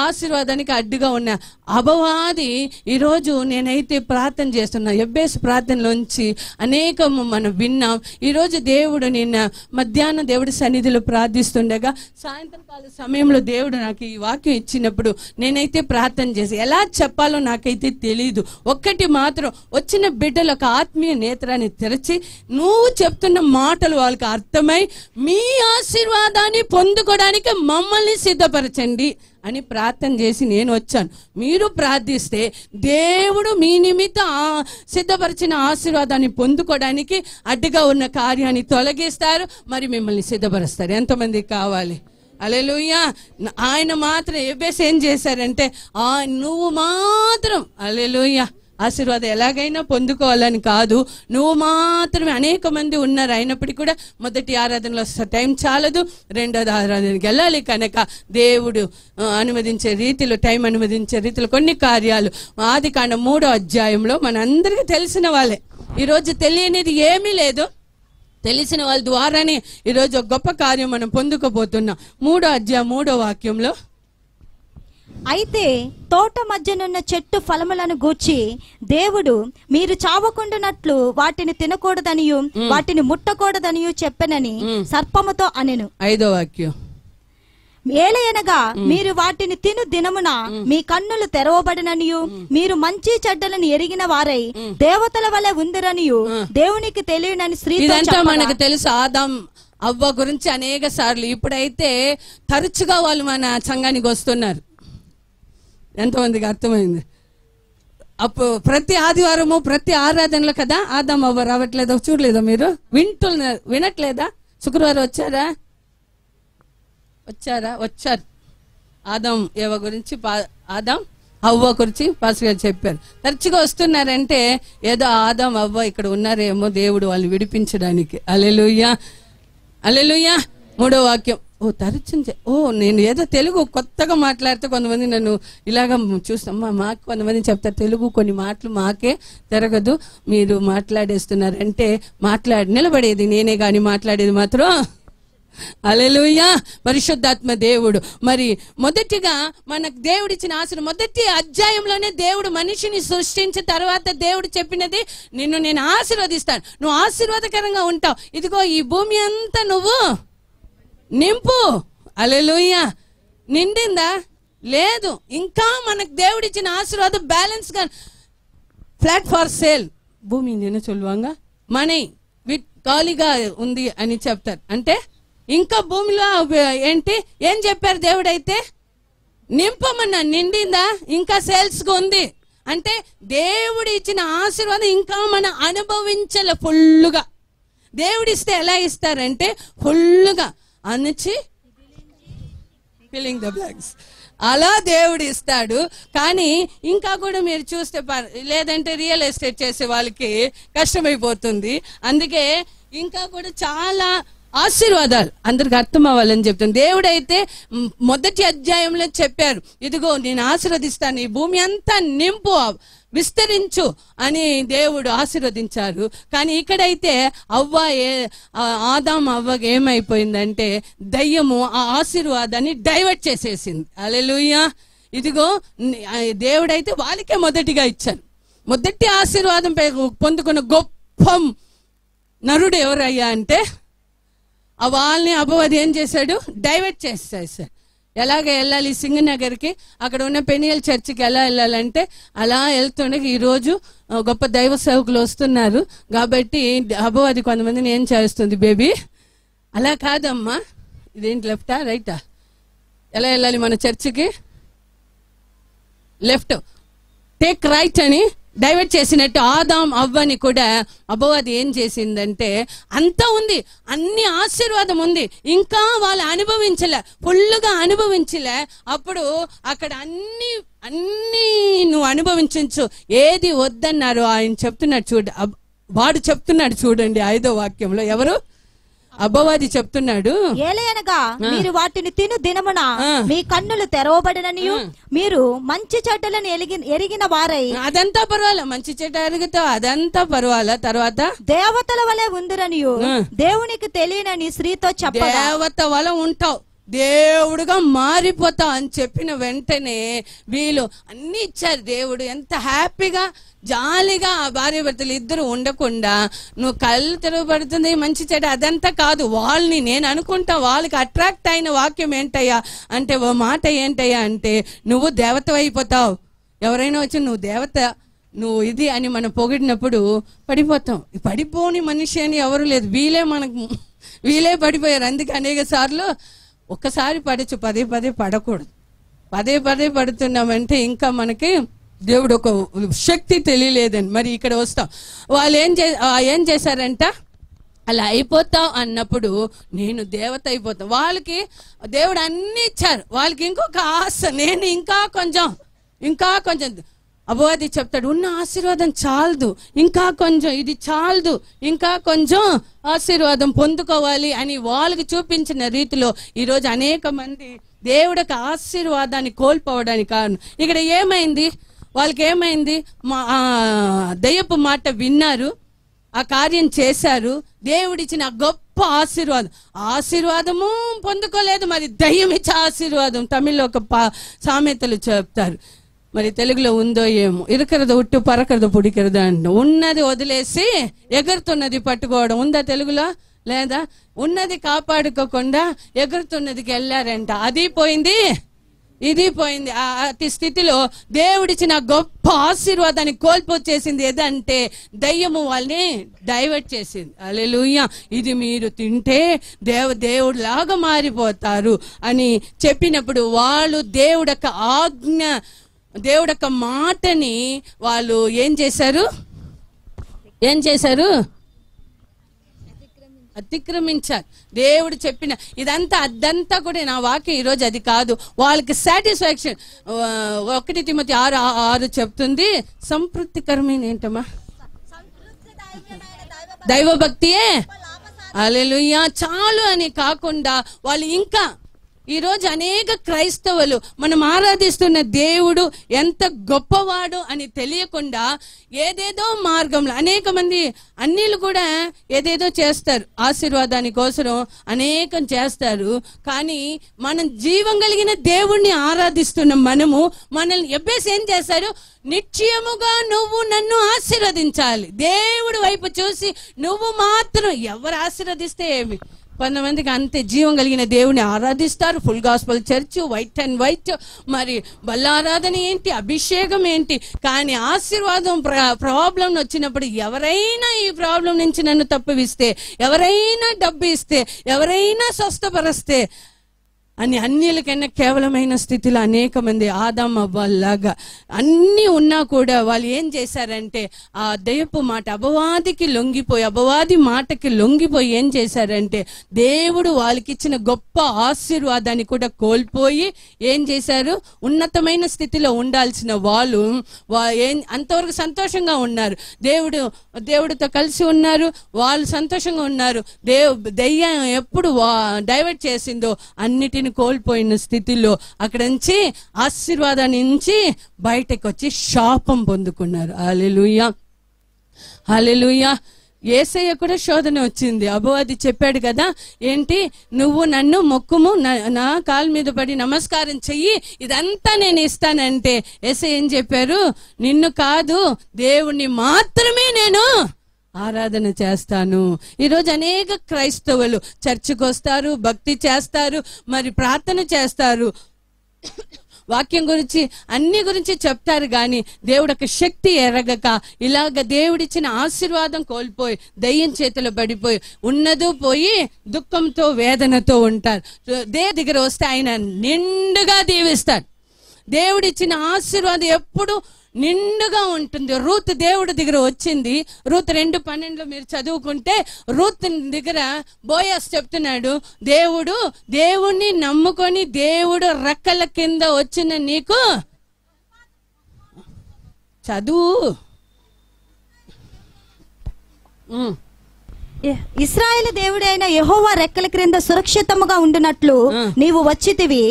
ఆశీర్వాదానికి అడ్డుగా ఉన్న అపవాది ఈరోజు నేనైతే ప్రార్థన చేస్తున్నా. యెబ్బేసు ప్రార్థనలోంచి అనేకం మనం విన్నాం. ఈరోజు దేవుడు నిన్న మధ్యాహ్నం దేవుడి సన్నిధిలో ప్రార్థిస్తుండగా సాయంత్రకాల సమయంలో దేవుడు నాకు ఈ వాక్యం ఇచ్చినప్పుడు నేనైతే ప్రార్థన చేసి ఎలా చెప్పాలో నాకైతే తెలీదు. ఒక్కటి మాత్రం వచ్చిన బిడ్డలు ఒక ఆత్మీయ నేత్రాన్ని తెరచి నువ్వు చెప్తున్న మాటలు వాళ్ళకి అర్థమై మీ ఆశీర్వాదాన్ని పొందుకోవడానికి మమ్మల్ని సిద్ధపరచండి అని ప్రార్థన చేసి నేను వచ్చాను. మీరు ప్రార్థిస్తే దేవుడు మీ నిమిత్తం సిద్ధపరిచిన ఆశీర్వాదాన్ని పొందుకోవడానికి అడ్డుగా ఉన్న కార్యాన్ని తొలగిస్తారు, మరి మిమ్మల్ని సిద్ధపరుస్తారు. ఎంతమందికి కావాలి? హల్లెలూయా. ఆయన మాత్రం ఎబ్బేసి ఏం చేశారంటే నువ్వు మాత్రం హల్లెలూయా ఆశీర్వాదం ఎలాగైనా పొందుకోవాలని కాదు, నువ్వు మాత్రమే. అనేక మంది ఉన్నారు, అయినప్పటికీ కూడా మొదటి ఆరాధనలో టైం చాలదు, రెండోది ఆరాధనకి వెళ్ళాలి కనుక దేవుడు అనుమతించే రీతిలో, టైం అనుమతించే రీతిలో కొన్ని కార్యాలు ఆదికాండం 3వ అధ్యాయంలో మనందరికీ తెలిసిన వాళ్ళే. ఈరోజు తెలియనిది ఏమీ లేదు, తెలిసిన వాళ్ళ ద్వారానే ఈరోజు ఒక గొప్ప కార్యం మనం పొందుకోబోతున్నాం. 3వ అధ్యాయం 3వ వాక్యంలో, అయితే తోట మధ్యనున్న చెట్టు ఫలములను గూర్చి దేవుడు మీరు చావకుండానట్లు వాటిని తినకూడదనియు వాటిని ముట్టకూడదనియు చెప్పనని సర్పముతో అనెను. 5వ వాక్యం, ఏలయనగా మీరు వాటిని తిను దినమున మీ కన్నులు తెరవబడిననియు మీరు మంచి చెడ్డలను ఎరిగిన వారై దేవతల వలె ఉందిరనియు దేవునికి తెలియనని స్త్రీతో మనకు తెలుసు. ఆదాం అవ్వ గురించి అనేక సార్లు, ఇప్పుడైతే తరచుగా వాళ్ళు మన సంఘానికి వస్తున్నారు. ఎంతమందికి అర్థమైంది? అప్పుడు ప్రతి ఆదివారము ప్రతి ఆరాధనలో కదా ఆదాం అవ్వ రావట్లేదా? చూడలేదా మీరు? వినట్లేదా? శుక్రవారం వచ్చారా? వచ్చారు. ఆదాం ఏవ గురించి ఆదాం అవ్వ గురించి పాస్టర్ గారు చెప్పారు. తరచుగా వస్తున్నారంటే ఏదో ఆదాం అవ్వ ఇక్కడ ఉన్నారేమో దేవుడు వాళ్ళని విడిపించడానికి. హల్లెలూయా, హల్లెలూయా. 3వ వాక్యం, నేను ఏదో తెలుగు కొత్తగా మాట్లాడితే కొంతమంది నన్ను ఇలాగ చూస్తామ్మా, మాకు కొంతమంది చెప్తారు తెలుగు కొన్ని మాటలు మాకే తిరగదు, మీరు మాట్లాడేస్తున్నారంటే నిలబడేది నేనే కానీ మాట్లాడేది మాత్రం హల్లెలూయా పరిశుద్ధాత్మ దేవుడు. మరి మొదటిగా మనకు దేవుడిచ్చిన ఆశీర్వాదం మొదటి అధ్యాయంలోనే దేవుడు మనిషిని సృష్టించిన తర్వాత దేవుడు చెప్పినది, నిన్ను నేను ఆశీర్వదిస్తాను, నువ్వు ఆశీర్వాదకరంగా ఉంటావు, ఇదిగో ఈ భూమి అంతా నువ్వు నింపు. హల్లెలూయా. నిండిందా? లేదు. ఇంకా మనకు దేవుడిచ్చిన ఆశీర్వాదం బ్యాలెన్స్ గా ఫ్లాట్ ఫార్ సేల్ భూమి నేను చొల్వాంగా మనీ విత్ ఖాళీగా ఉంది అని చెప్తారు. అంటే ఇంకా భూమిలో ఏంటి ఏం చెప్పారు దేవుడైతే? నింపమన్నా. నిండిందా? ఇంకా సేల్స్ గా ఉంది. అంటే దేవుడు ఇచ్చిన ఆశీర్వాదం ఇంకా మనం అనుభవించాల ఫుల్లుగా. దేవుడిస్తే ఎలా ఇస్తారంటే ఫుల్లుగా అనిచి ఫిల్లింగ్ ద బ్లాంక్స్ అలా దేవుడు ఇస్తాడు. కానీ ఇంకా కూడా మీరు చూస్తే లేదంటే రియల్ ఎస్టేట్ చేసే వాళ్ళకి కష్టమైపోతుంది. అందుకే ఇంకా కూడా చాలా ఆశీర్వాదాలు అందరికి అర్థం అవ్వాలని చెప్తాను. దేవుడైతే మొదటి అధ్యాయంలో చెప్పారు, ఇదిగో నేను ఆశీర్వదిస్తాను, ఈ భూమి అంతా నింపు విస్తరించు అని దేవుడు ఆశీర్వదించారు. కానీ ఇక్కడైతే ఆదాం అవ్వకి ఏమైపోయిందంటే దయ్యము ఆ ఆశీర్వాదాన్ని డైవర్ట్ చేసేసింది. హల్లెలూయా. ఇదిగో దేవుడైతే వాళ్ళకే మొదటిగా ఇచ్చాను. మొదటి ఆశీర్వాదం పొందుకున్న గొప్ప నరుడు ఎవరయ్యా అంటే వాళ్ళని అపవాది ఏం చేశాడు? డైవర్ట్ చేసేసాడు. ఎలాగ వెళ్ళాలి సింగనగర్కి, అక్కడ ఉన్న పెనియల్ చర్చికి ఎలా వెళ్ళాలంటే అలా వెళ్తుండగా ఈరోజు గొప్ప దైవ సేవకులు వస్తున్నారు కాబట్టి అపవాది కొంతమందిని ఏం చేస్తుంది, బేబీ అలా కాదమ్మా, ఇదేంటి లెఫ్టా రైటా, ఎలా వెళ్ళాలి మన చర్చికి? లెఫ్ట్, టేక్ రైట్ అని డైవర్ట్ చేసినట్టు ఆదాం అవ్వని కూడా అపవాది ఏం చేసిందంటే అంతా ఉంది, అన్ని ఆశీర్వాదం ఉంది, ఇంకా వాళ్ళు అనుభవించలే, ఫుల్గా అనుభవించలే. అప్పుడు అక్కడ అన్ని నువ్వు అనుభవించు, ఏది వద్దన్నారు ఆయన చెప్తున్నాడు వాడు చెప్తున్నాడు చూడండి 5వ వాక్యంలో. ఎవరు? అపవాది చెప్తున్నాడు, ఏలయనగా మీరు వాటిని తిను దినమున మీ కన్నులు తెరవబడిననియు మీరు మంచి చెడ్డలను ఎరిగిన వారై. అదంతా పర్వాలా, మంచి చెడ్డ ఎరుగుతావు అదంతా పర్వాలా. తర్వాత దేవతల వలె ఉందిరనియు దేవునికి తెలియనని స్త్రీతో చెప్పగా, దేవత వల్ల ఉంటావు, దేవుడుగా మారిపోతావు అని చెప్పిన వెంటనే వీళ్ళు అన్ని ఇచ్చారు. దేవుడు ఎంత హ్యాపీగా జాలీగా ఆ భార్య భర్తలు ఇద్దరు ఉండకుండా నువ్వు కళ్ళు తిరగబడుతుంది మంచి చెడ్డ అదంతా కాదు, వాళ్ళని నేను అనుకుంటా వాళ్ళకి అట్రాక్ట్ అయిన వాక్యం ఏంటయ్యా అంటే ఓ మాట ఏంటయ్యా అంటే నువ్వు దేవత అయిపోతావు. ఎవరైనా వచ్చి నువ్వు దేవత, నువ్వు ఇది అని మనం పొగిడినప్పుడు పడిపోతాం. పడిపోని మనిషి అని ఎవరు లేదు, వీలే పడిపోయారు. అందుకే అనేక సార్లు ఒక్కసారి పడచ్చు, పదే పదే పడకూడదు. పదే పదే పడుతున్నామంటే ఇంకా మనకి దేవుడు ఒక శక్తి తెలియలేదని. మరి ఇక్కడ వస్తాం, వాళ్ళు ఏం చేశారంట, అలా అయిపోతావు అన్నప్పుడు నేను దేవత అయిపోతాను. వాళ్ళకి దేవుడు అన్ని ఇచ్చారు, వాళ్ళకి ఇంకొక ఆశ, నేను ఇంకా కొంచెం అపవాది చెప్తాడు, ఉన్న ఆశీర్వాదం చాలదు, ఇంకా కొంచెం, ఇది చాలదు, ఇంకా కొంచెం ఆశీర్వాదం పొందుకోవాలి అని వాళ్ళకి చూపించిన రీతిలో ఈరోజు అనేక మంది దేవుడికి ఆశీర్వాదాన్ని కోల్పోవడానికి కారణం. ఇక్కడ ఏమైంది, వాళ్ళకి ఏమైంది, దయ్యపు మాట విన్నారు, ఆ కార్యం చేశారు, దేవుడిచ్చిన గొప్ప ఆశీర్వాదము పొందుకోలేదు. మరి దయ్యం ఇచ్చే ఆశీర్వాదం, తమిళ్లో ఒక సామెతలు చెప్తారు, మరి తెలుగులో ఉందో ఏమో, ఇరుకరద ఉట్టు పరకరద పుడికరద అంట. ఉన్నది వదిలేసి ఎగురుతున్నది పట్టుకోవడం ఉందా తెలుగులో? లేదా. ఉన్నది కాపాడుకోకుండా ఎగురుతున్నదికి వెళ్ళారంట, అది పోయింది, ఇది పోయింది. అతి స్థితిలో దేవుడిచ్చిన గొప్ప ఆశీర్వాదాన్ని కోల్పోచేసింది. ఏదంటే దయ్యము వాళ్ళని డైవర్ట్ చేసింది. హల్లెలూయా. ఇది మీరు తింటే దేవుడు లాగా మారిపోతారు అని చెప్పినప్పుడు వాళ్ళు దేవుడొక్క ఆజ్ఞ, దేవుడొక్క మాటని వాళ్ళు ఏం చేశారు, అతిక్రమించారు. దేవుడు చెప్పిన అదంతా కూడా నా వాక్యం ఈరోజు అది కాదు. వాళ్ళకి సాటిస్ఫాక్షన్. 1 తిమోతి 6:6 చెప్తుంది, సంతృప్తికరమైన ఏంటమ్మా, దైవభక్తియే. హల్లెలూయా. చాలు అని కాకుండా వాళ్ళు ఇంకా ఈరోజు అనేక క్రైస్తవులు మనం ఆరాధిస్తున్న దేవుడు ఎంత గొప్పవాడు అని తెలియకుండా ఏదేదో మార్గంలో అనేక మంది అన్నిలు కూడా ఏదేదో చేస్తారు, ఆశీర్వాదాని కోసం అనేకం చేస్తారు. కానీ మనం జీవం కలిగిన దేవుణ్ణి ఆరాధిస్తున్న మనల్ని ఎబ్బేసి ఏం చేశారు, నిశ్చయముగా నువ్వు నన్ను ఆశీర్వదించాలి. దేవుడు వైపు చూసి నువ్వు మాత్రం, ఎవరు ఆశీర్వదిస్తే ఏమి, కొంతమందికి అంతే, జీవం కలిగిన దేవుని ఆరాధిస్తారు, full gospel church, white and white, మరి బల్లారాధన ఏంటి, అభిషేకం ఏంటి, కానీ ఆశీర్వాదం ప్రాబ్లం వచ్చినప్పుడు ఎవరైనా ఈ ప్రాబ్లం నుంచి నన్ను తప్పిస్తే, ఎవరైనా డబ్బు ఇస్తే, ఎవరైనా స్వస్థపరిస్తే అని అన్నిలకైనా కేవలమైన స్థితిలో అనేక మంది ఆదాం అవ్వలాగా అన్నీ ఉన్నా కూడా వాళ్ళు ఏం చేశారంటే ఆ దయ్యపు మాట, అపవాది మాటకి లొంగిపోయి ఏం చేశారంటే దేవుడు వాళ్ళకి ఇచ్చిన గొప్ప ఆశీర్వాదాన్ని కూడా కోల్పోయి ఏం చేశారు, ఉన్నతమైన స్థితిలో ఉండాల్సిన వాళ్ళు అంతవరకు సంతోషంగా ఉన్నారు, దేవుడితో కలిసి ఉన్నారు, వాళ్ళు సంతోషంగా ఉన్నారు. దయ్యం ఎప్పుడు డైవర్ట్ చేసిందో అన్నిటిని కోల్పోయిన స్థితిలో అక్కడ నుంచి ఆశీర్వాదాన్ని నుంచి బయటకు వచ్చి శాపం పొందుకున్నారు. హల్లెలూయా, హల్లెలూయా. యేసయ్య కూడా శోధన వచ్చింది. అపవాది చెప్పాడు కదా, ఏంటి, నువ్వు నన్ను మొక్కుము, నా కాలు మీద పడి నమస్కారం చెయ్యి, ఇదంతా నేను ఇస్తానంటే యేసయ్య ఏం చెప్పారు, నిన్ను కాదు దేవుణ్ణి మాత్రమే నేను ఆరాధన చేస్తాను. ఈరోజు అనేక క్రైస్తవులు చర్చికి వస్తారు, భక్తి చేస్తారు, మరి ప్రార్థన చేస్తారు, వాక్యం గురించి అన్ని గురించి చెప్తారు, కానీ దేవుడు ఒక శక్తి ఎరగక ఇలాగ దేవుడిచ్చిన ఆశీర్వాదం కోల్పోయి దయ్యం చేతిలో పడిపోయి ఉన్నదో పోయి దుఃఖంతో వేదనతో ఉంటారు. దగ్గర వస్తే ఆయన నిండుగా దీవిస్తాడు. దేవుడిచ్చిన ఆశీర్వాదం ఎప్పుడు నిండుగా ఉంటుంది. రూత్ దేవుడి దగ్గర వచ్చింది. రూత్ 2:12 మీరు చదువుకుంటే రూత్ దగ్గర బోయస్ చెప్తున్నాడు, దేవుణ్ణి నమ్ముకొని దేవుడు రెక్కల కింద వచ్చిన నీకు చదువు. ఇశ్రాయేలు దేవుడైన యెహోవా రెక్కల క్రింద సురక్షితముగా ఉండునట్లు నీవు వచ్చితివి,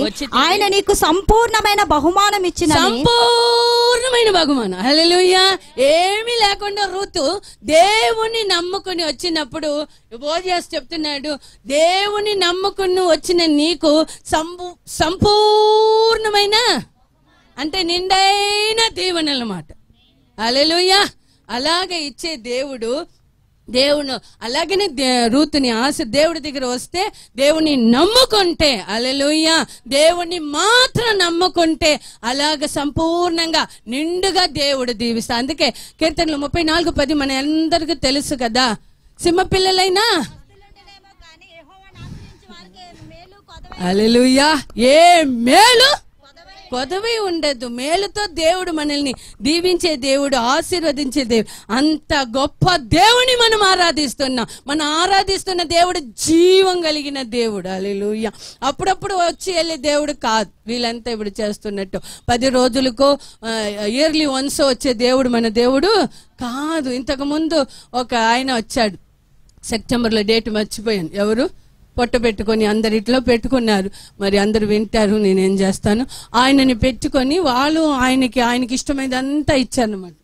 ఆయన నీకు సంపూర్ణమైన బహుమానం ఇచ్చిన. సంపూర్ణమైన బహుమానం. హల్లెలూయా. ఏమీ లేకుండా రూతు దేవుణ్ణి నమ్ముకుని వచ్చినప్పుడు బోయస్ చెప్తున్నాడు, దేవుని నమ్ముకుని వచ్చిన నీకు సంపూర్ణమైన అంటే నిండైన దీవెనలన్నమాట. హల్లెలూయా. అలాగే ఇచ్చే దేవుడు దేవుడు అలాగనే రూతుని దేవుడి దగ్గర వస్తే దేవుని నమ్ముకుంటే, హల్లెలూయా, దేవుని మాత్రం నమ్ముకుంటే అలాగ సంపూర్ణంగా నిండుగా దేవుడు దీవిస్తా. అందుకే కీర్తనలు 34:10 మన అందరికీ తెలుసు కదా. సింహపిల్లలైనా హల్లెలూయా ఏ మేలు కొదవి ఉండదు. మేలుతో దేవుడు మనల్ని దీవించే దేవుడు, ఆశీర్వదించే దేవుడు. అంత గొప్ప దేవుని మనం ఆరాధిస్తున్నాం. మనం ఆరాధిస్తున్న దేవుడు జీవం కలిగిన దేవుడు. హల్లెలూయా. అప్పుడప్పుడు వచ్చి వెళ్ళే దేవుడు కాదు. వీళ్ళంతా ఇప్పుడు చేస్తున్నట్టు 10 రోజులకు ఇయర్లీ వన్స్ వచ్చే దేవుడు మన దేవుడు కాదు. ఇంతకు ముందు ఒక ఆయన వచ్చాడు, సెప్టెంబర్లో డేట్ మర్చిపోయాను. ఎవరు పొట్ట పెట్టుకొని అందరిట్లో పెట్టుకున్నారు. మరి అందరు వింటారు, నేనేం చేస్తాను. ఆయనని పెట్టుకొని వాళ్ళు ఆయనకి ఇష్టమైనంతా ఇచ్చారన్నమాట.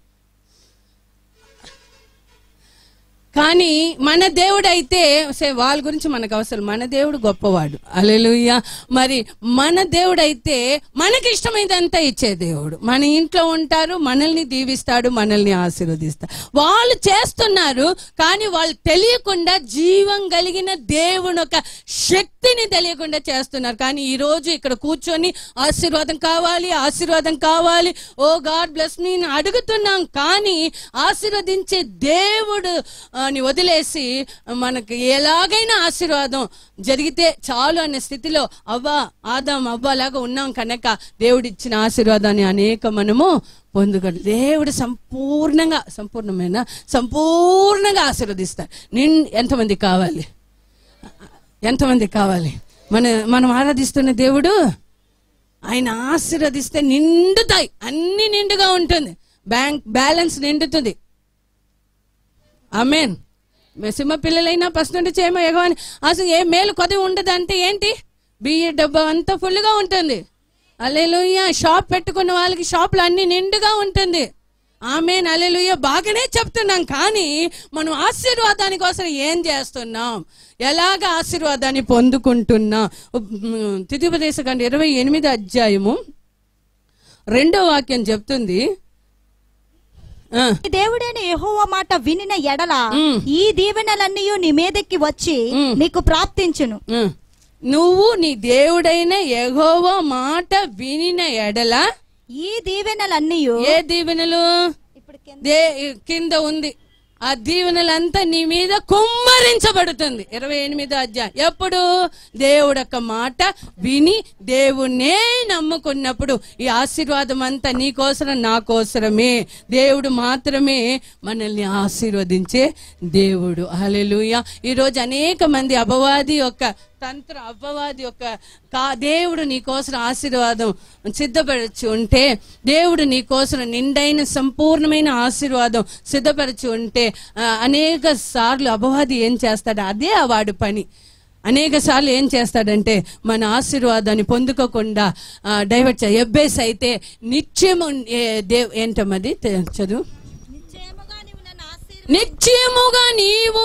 కానీ మన దేవుడు అయితే వాళ్ళ గురించి మనకు అవసరం. మన దేవుడు గొప్పవాడు. హల్లెలూయా. మరి మన దేవుడు అయితే మనకి ఇష్టమైనంతా ఇచ్చే దేవుడు. మన ఇంట్లో ఉంటారు, మనల్ని దీవిస్తాడు, మనల్ని ఆశీర్వదిస్తాడు. వాళ్ళు చేస్తున్నారు కానీ వాళ్ళు తెలియకుండా జీవం కలిగిన దేవుని ఒక శక్తిని తెలియకుండా చేస్తున్నారు. కానీ ఈ రోజు ఇక్కడ కూర్చొని ఆశీర్వాదం కావాలి, ఓ గాడ్ బ్లెస్ మీ అడుగుతున్నాం. కానీ ఆశీర్వదించే దేవుడు అని వదిలేసి మనకి ఎలాగైనా ఆశీర్వాదం జరిగితే చాలు అనే స్థితిలో ఆదాం అవ్వలాగా ఉన్నాం కనుక దేవుడిచ్చిన ఆశీర్వాదాన్ని అనేక మనము పొందుకోండి. దేవుడు సంపూర్ణంగా ఆశీర్వదిస్తాడు. ఎంతమంది కావాలి? మనం ఆరాధిస్తున్న దేవుడు ఆయన ఆశీర్వదిస్తే నిండుతాయి, అన్ని నిండుగా ఉంటుంది, బ్యాంక్ బ్యాలెన్స్ నిండుతుంది. ఆమేన్. సింహ పిల్లలైనా ఫస్ట్ నుండి చేయమో ఎగవని అసలు ఏ మేలు కొద్దిగా ఉండదు. అంటే ఏంటి? బియ్య డబ్బా అంతా ఫుల్గా ఉంటుంది. హల్లెలూయా. షాప్ పెట్టుకున్న వాళ్ళకి షాప్లో అన్ని నిండుగా ఉంటుంది. ఆమేన్. హల్లెలూయా. బాగానే చెప్తున్నాం కానీ మనం ఆశీర్వాదాని కోసం ఏం చేస్తున్నాం? ఎలాగ ఆశీర్వాదాన్ని పొందుకుంటున్నాం? ద్వితీయోపదేశకాండం 28వ అధ్యాయము 2వ వాక్యం చెప్తుంది, దేవుడైన యెహోవా మాట వినిన ఎడల ఈ దీవెనలన్నీ నీ మీదకి వచ్చి నీకు ప్రాప్తించును. నువ్వు నీ దేవుడైన యెహోవా మాట వినిన ఎడల ఈ దీవెనలన్నీ, ఏ దీవెనలు? కింద ఉంది. ఆ దీవెనలంతా నీ మీద కుమ్మరించబడుతుంది. 28వ అధ్యాయం. ఎప్పుడు? దేవుడు ఒక మాట విని దేవుణ్ణే నమ్ముకున్నప్పుడు ఈ ఆశీర్వాదం అంతా నీ కోసరం, నా కోసరమే. దేవుడు మాత్రమే మనల్ని ఆశీర్వదించే దేవుడు. హల్లెలూయా. ఈరోజు అనేక మంది అపవాది యొక్క దేవుడు నీ కోసం ఆశీర్వాదం సిద్ధపరచి ఉంటే, దేవుడు నీ కోసం నిండైన సంపూర్ణమైన ఆశీర్వాదం సిద్ధపరచి ఉంటే, అనేక సార్లు అపవాది ఏం చేస్తాడు? అదే వాడి పని. అనేక సార్లు ఏం చేస్తాడంటే మన ఆశీర్వాదాన్ని పొందుకోకుండా డైవర్ట్ చేయ. ఎబ్బేస్ అయితే నిత్యము ఏంటమ్మది చదువు, నిశ్చయముగా నీవు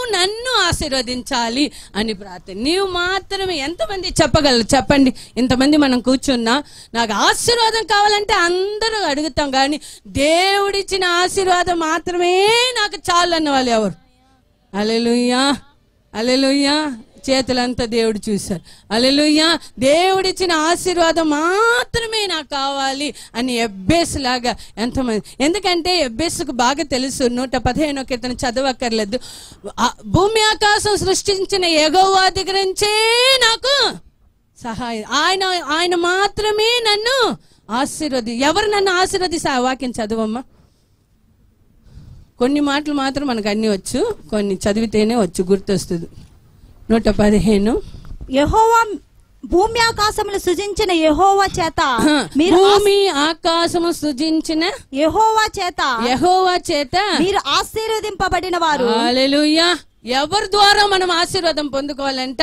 నన్ను ఆశీర్వదించాలి అని ప్రార్థన. నీవు మాత్రమే. ఎంతమంది చెప్పగలరు చెప్పండి? ఇంతమంది మనం కూర్చున్నా నాకు ఆశీర్వాదం కావాలంటే అందరూ అడుగుతాం, కానీ దేవుడిచ్చిన ఆశీర్వాదం మాత్రమే నాకు చాలు అన్న వాళ్ళు ఎవరు? హల్లెలూయా. హల్లెలూయా. చేతులంతా దేవుడు చూశారు. హల్లెలూయా. దేవుడిచ్చిన ఆశీర్వాదం మాత్రమే నాకు కావాలి అని ఎబ్బేస్ లాగా ఎంతమంది? ఎందుకంటే ఎబ్బేస్కు బాగా తెలుసు, 115వ కీర్తన చదవక్కర్లేదు. భూమి ఆకాశం సృష్టించిన యెహోవా దగ్గర నుంచే నాకు సహాయం. ఆయన మాత్రమే నన్ను ఎవరు నన్ను ఆశీర్వదిస్తే? ఆ వాక్యం చదవమ్మా. కొన్ని మాటలు మాత్రం మనకు అన్ని వచ్చు, కొన్ని చదివితేనే వచ్చు, గుర్తొస్తుంది. 115. యెహోవా భూమి ఆకాశములు సృజించిన యెహోవా చేత, భూమి ఆకాశము సృజించిన యెహోవా చేత మీరు ఆశీర్వదింపబడిన వారు. హల్లెలూయా. ఎవరి ద్వారా మనం ఆశీర్వాదం పొందుకోవాలంట?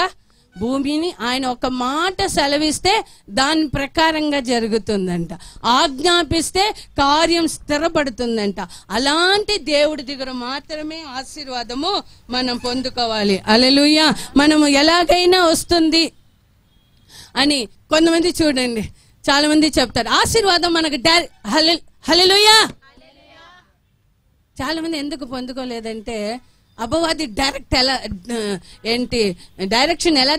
భూమిని ఆయన ఒక మాట సెలవిస్తే దాని ప్రకారంగా జరుగుతుందంట. ఆజ్ఞాపిస్తే కార్యం స్థిరపడుతుందంట. అలాంటి దేవుడి దగ్గర మాత్రమే ఆశీర్వాదము మనం పొందుకోవాలి. హల్లెలూయా. మనము ఎలాగైనా వస్తుంది అని కొంతమంది చూడండి, చాలా మంది చెప్తారు ఆశీర్వాదం మనకు హల్లెలూయా. చాలా మంది ఎందుకు పొందుకోలేదంటే అపవాది డైరెక్ట్ డైరెక్షన్ ఎలా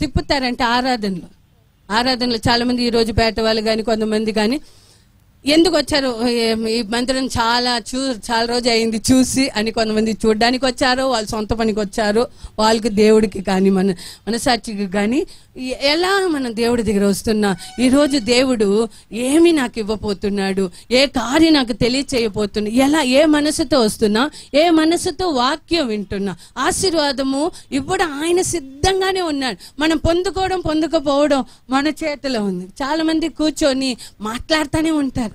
తిప్పుతారంటే ఆరాధనలు చాలా మంది ఈ రోజు పేట వాళ్ళు కానీ కొంతమంది కానీ ఎందుకు వచ్చారు, ఈ మందిరం చాలా రోజు అయింది చూసి అని కొంతమంది చూడడానికి వచ్చారు, వాళ్ళు సొంత పనికి వచ్చారు, వాళ్ళకి దేవుడికి కానీ మనసాక్షికి కానీ ఎలా మనం దేవుడి దగ్గర వస్తున్నా, ఈరోజు దేవుడు ఏమి నాకు ఇవ్వబోతున్నాడు, ఏ కార్యం నాకు తెలియచేయబోతున్నా, ఎలా ఏ మనసుతో వస్తున్నా, ఏ మనసుతో వాక్యం వింటున్నా, ఆశీర్వాదము ఇప్పుడు ఆయన సిద్ధంగానే ఉన్నాడు. మనం పొందుకోకపోవడం మన చేతిలో ఉంది. చాలా మంది కూర్చొని మాట్లాడుతూనే ఉంటారు,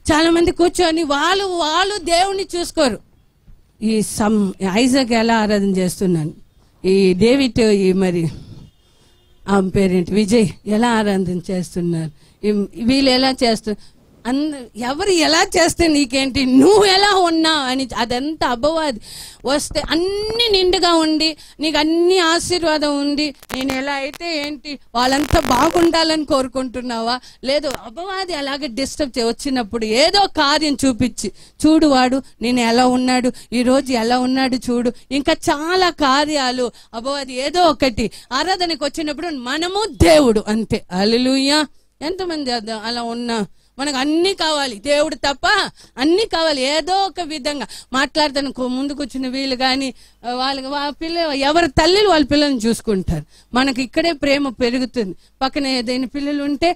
చాలా మంది కూర్చొని వాళ్ళు దేవుణ్ణి చూసుకోరు. ఈ ఐజాక్ ఎలా ఆరాధన చేస్తున్నాను, ఈ డేవిడ్ మరి ఆ పేరేంటి విజయ్ ఎలా ఆరాధన చేస్తున్నారు, వీళ్ళు ఎలా చేస్తున్నారు, ఎవరు ఎలా చేస్తే నీకేంటి, నువ్వు ఎలా ఉన్నావు అని అదంతా అపవాది వస్తే అన్ని నిండుగా ఉండి నీకు అన్ని ఆశీర్వాదం ఉండి నేను ఎలా అయితే ఏంటి వాళ్ళంతా బాగుండాలని కోరుకుంటున్నావా, లేదు అపవాది అలాగే డిస్టర్బ్ వచ్చినప్పుడు ఏదో కార్యం చూపించి చూడు వాడు నేను ఎలా ఉన్నాడు, ఈరోజు ఎలా ఉన్నాడు చూడు, ఇంకా చాలా కార్యాలు అపవాది ఏదో ఒకటి ఆరాధనకు వచ్చినప్పుడు మనము దేవుడు అంతే. హల్లెలూయా. ఎంతమంది అలా ఉన్నా మనకు అన్ని కావాలి, దేవుడు తప్ప అన్ని కావాలి. ఏదో ఒక విధంగా మాట్లాడతాను ముందు కూర్చున్న వీళ్ళు కానీ ఎవరి తల్లిలు వాళ్ళ పిల్లల్ని చూసుకుంటారు. మనకి ఇక్కడే ప్రేమ పెరుగుతుంది. పక్కన ఏదైనా పిల్లలు ఉంటే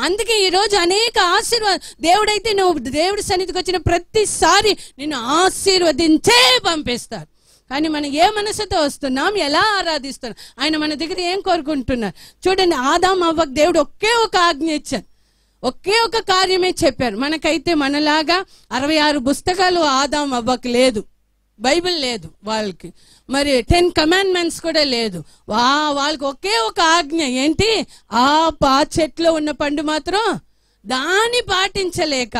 అందుకే ఈరోజు అనేక ఆశీర్వాదం దేవుడైతే నువ్వు దేవుడి సన్నిధికి వచ్చిన ప్రతిసారి నిన్ను ఆశీర్వదించే పంపిస్తారు. కానీ మనం ఏ మనసుతో వస్తున్నాం, ఎలా ఆరాధిస్తున్నాం, ఆయన మన దగ్గర ఏం కోరుకుంటున్నారు చూడండి. ఆదాం అవ్వకు దేవుడు ఒకే ఒక ఆజ్ఞ ఇచ్చారు, ఒకే ఒక కార్యమే చెప్పారు. మనకైతే మనలాగా 66 పుస్తకాలు ఆదాం అవ్వకు లేదు, బైబిల్ లేదు వాళ్ళకి, మరి 10 కమాండ్మెంట్స్ కూడా లేదు. వాళ్ళకి ఒకే ఒక ఆజ్ఞ ఏంటి, ఆ చెట్లో ఉన్న పండు మాత్రం దాన్ని పాటించలేక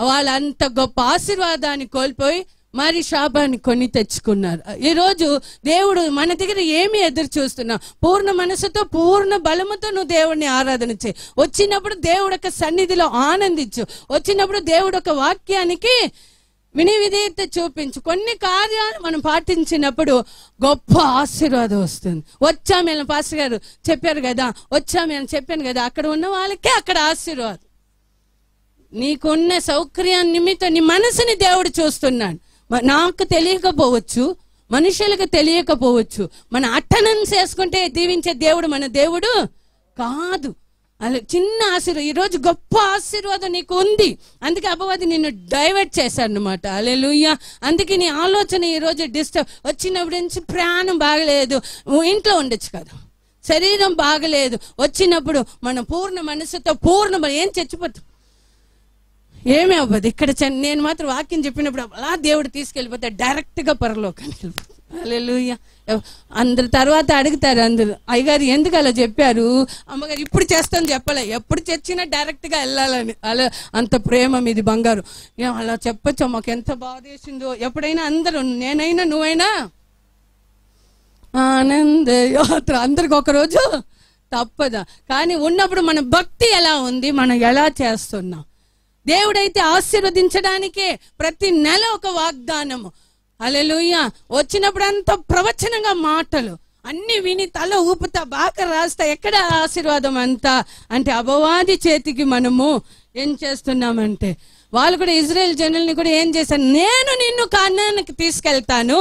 వాళ్ళంత గొప్ప ఆశీర్వాదాన్ని కోల్పోయి మరి శాపాన్ని కొని తెచ్చుకున్నారు. ఈరోజు దేవుడు మన దగ్గర ఏమి ఎదురు చూస్తున్నా, పూర్ణ మనసుతో పూర్ణ బలముతో నువ్వు దేవుడిని ఆరాధన చేయి. వచ్చినప్పుడు దేవుడు ఒక సన్నిధిలో ఆనందించు, వచ్చినప్పుడు దేవుడు ఒక వాక్యానికి విధేయత చూపించు. కొన్ని కార్యాలు మనం పాటించినప్పుడు గొప్ప ఆశీర్వాదం వస్తుంది. వచ్చామేళ పాస్టర్ గారు చెప్పారు కదా, చెప్పాను కదా, అక్కడ ఉన్న వాళ్ళకే అక్కడ ఆశీర్వాదం. నీకున్న సౌకర్యాన్ని నిమిత్తం నీ మనసుని దేవుడు చూస్తున్నాడు. నాకు తెలియకపోవచ్చు, మనుషులకు తెలియకపోవచ్చు, మన అటెండెన్స్ వేసుకుంటే దీవించే దేవుడు మన దేవుడు కాదు. అలా చిన్న ఆశీర్వాదం, ఈరోజు గొప్ప ఆశీర్వాదం నీకు ఉంది. అందుకే అపవాది నిన్ను డైవర్ట్ చేశాడు అనమాట. హల్లెలూయా. అందుకే నీ ఆలోచన ఈరోజు డిస్టర్బ్ వచ్చినప్పుడు నుంచి ప్రాణం బాగలేదు, ఇంట్లో ఉండొచ్చు కదా, శరీరం బాగలేదు, వచ్చినప్పుడు మనం పూర్ణ మనసుతో ఏం చచ్చిపోతాం, ఏమీ అవ్వదు. ఇక్కడ నేను మాత్రం వాక్యం చెప్పినప్పుడు అలా దేవుడు తీసుకెళ్ళిపోతే డైరెక్ట్గా పరలోకానికి. హల్లెలూయా. అందరు తర్వాత అడుగుతారు, అందరు అయ్యగారు ఎందుకు అలా చెప్పారు, అమ్మగారు ఇప్పుడు చేస్తాను చెప్పలే, ఎప్పుడు చచ్చినా డైరెక్ట్గా వెళ్ళాలని. అలా అంత ప్రేమ మీది బంగారు. అలా చెప్పొచ్చు, మాకు ఎంత బాధేసిందో. ఎప్పుడైనా అందరూ, నేనైనా నువ్వైనా ఆనంద యాత్ర అందరికి ఒకరోజు తప్పదా. కానీ ఉన్నప్పుడు మన భక్తి ఎలా ఉంది, మనం ఎలా చేస్తున్నాం. దేవుడైతే ఆశీర్వదించడానికే ప్రతి నెల ఒక వాగ్దానము. హల్లెలూయా. వచ్చినప్పుడు అంత ప్రవచనంగా మాటలు అన్ని విని తల ఊపుతా బాగా రాస్తా, ఎక్కడ ఆశీర్వాదం అంతా అంటే అపవాది చేతికి మనము ఏం చేస్తున్నామంటే, వాళ్ళు కూడా ఇజ్రాయెల్ జనుల్ని కూడా ఏం చేశారు, నేను నిన్ను కనానుకి తీసుకెళ్తాను,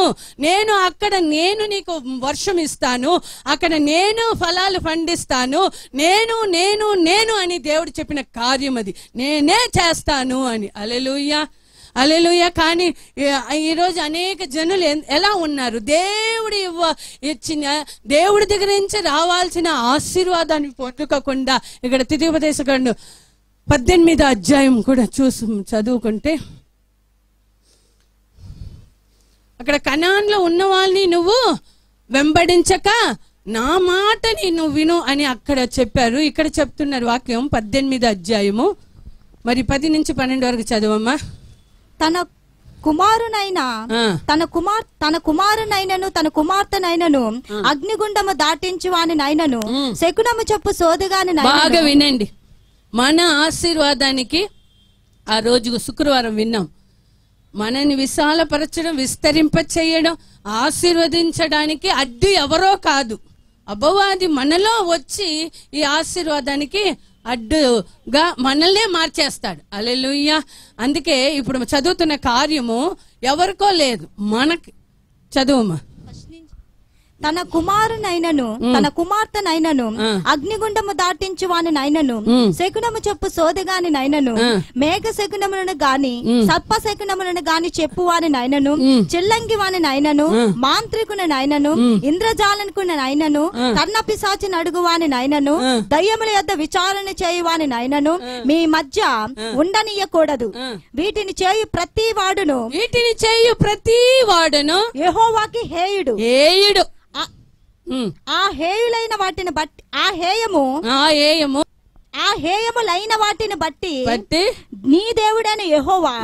అక్కడ నేను నీకు వర్షం ఇస్తాను, అక్కడ నేను ఫలాలు పండిస్తాను, నేను అని దేవుడు చెప్పిన కార్యం అది, నేనే చేస్తాను అని. హల్లెలూయా. హల్లెలూయా. కానీ ఈరోజు అనేక జనులు ఎలా ఉన్నారు, ఇచ్చిన దేవుడి దగ్గర నుంచి రావాల్సిన ఆశీర్వాదాన్ని పొందుకోకుండా ఇక్కడ ద్వితీయోపదేశకాండం 18వ అధ్యాయం కూడా చదువుకుంటే అక్కడ కనాన్లో ఉన్న వాళ్ళని నువ్వు వెంబడించక నా మాటని నువ్వు విను అని అక్కడ చెప్పారు. ఇక్కడ చెప్తున్నారు వాక్యం 18వ అధ్యాయము మరి 10 నుంచి 12 వరకు చదవమ్మా. తన కుమారునైనను తన కుమార్తెనైనను అగ్నిగుండము దాటించి వానినైనను శకునము చెప్పు సోదగాని. బాగా వినండి, మన ఆశీర్వాదానికి ఆ రోజు శుక్రవారం విన్నాం, మనని విశాలపరచడం, విస్తరింప చేయడం, ఆశీర్వదించడానికి అడ్డు ఎవరో కాదు, అపవాది మనలో వచ్చి ఈ ఆశీర్వాదానికి అడ్డుగా మనల్నే మార్చేస్తాడు. హల్లెలూయా. అందుకే ఇప్పుడు చదువుతున్న కార్యము ఎవరికో లేదు, మనకి. చదువుమా. తన కుమారునైనను తన కుమార్తెనైనను అగ్నిగుండము దాటించు వానినైనను శకునము చెప్పు సోదగాని నైనను మేఘ శకునములను గాని సర్ప శకునములను గాని చెప్పు వానినైనను చిల్లంగి వానినైనను మాంత్రికునైనను ఇంద్రజాలకునైనను కర్ణపిశాచి నడుగు వానినైనను దయ్యముల యొద్ద విచారణ చేయు వానినైనను మీ మధ్య ఉండనీయకూడదు. వీటిని చేయు ప్రతి వాడును యెహోవాకి హేయుడు. ఆ హేయులైన వాటిని బట్టి ఆ హేయములైన వాటిని బట్టి నీ దేవుడైన యెహోవా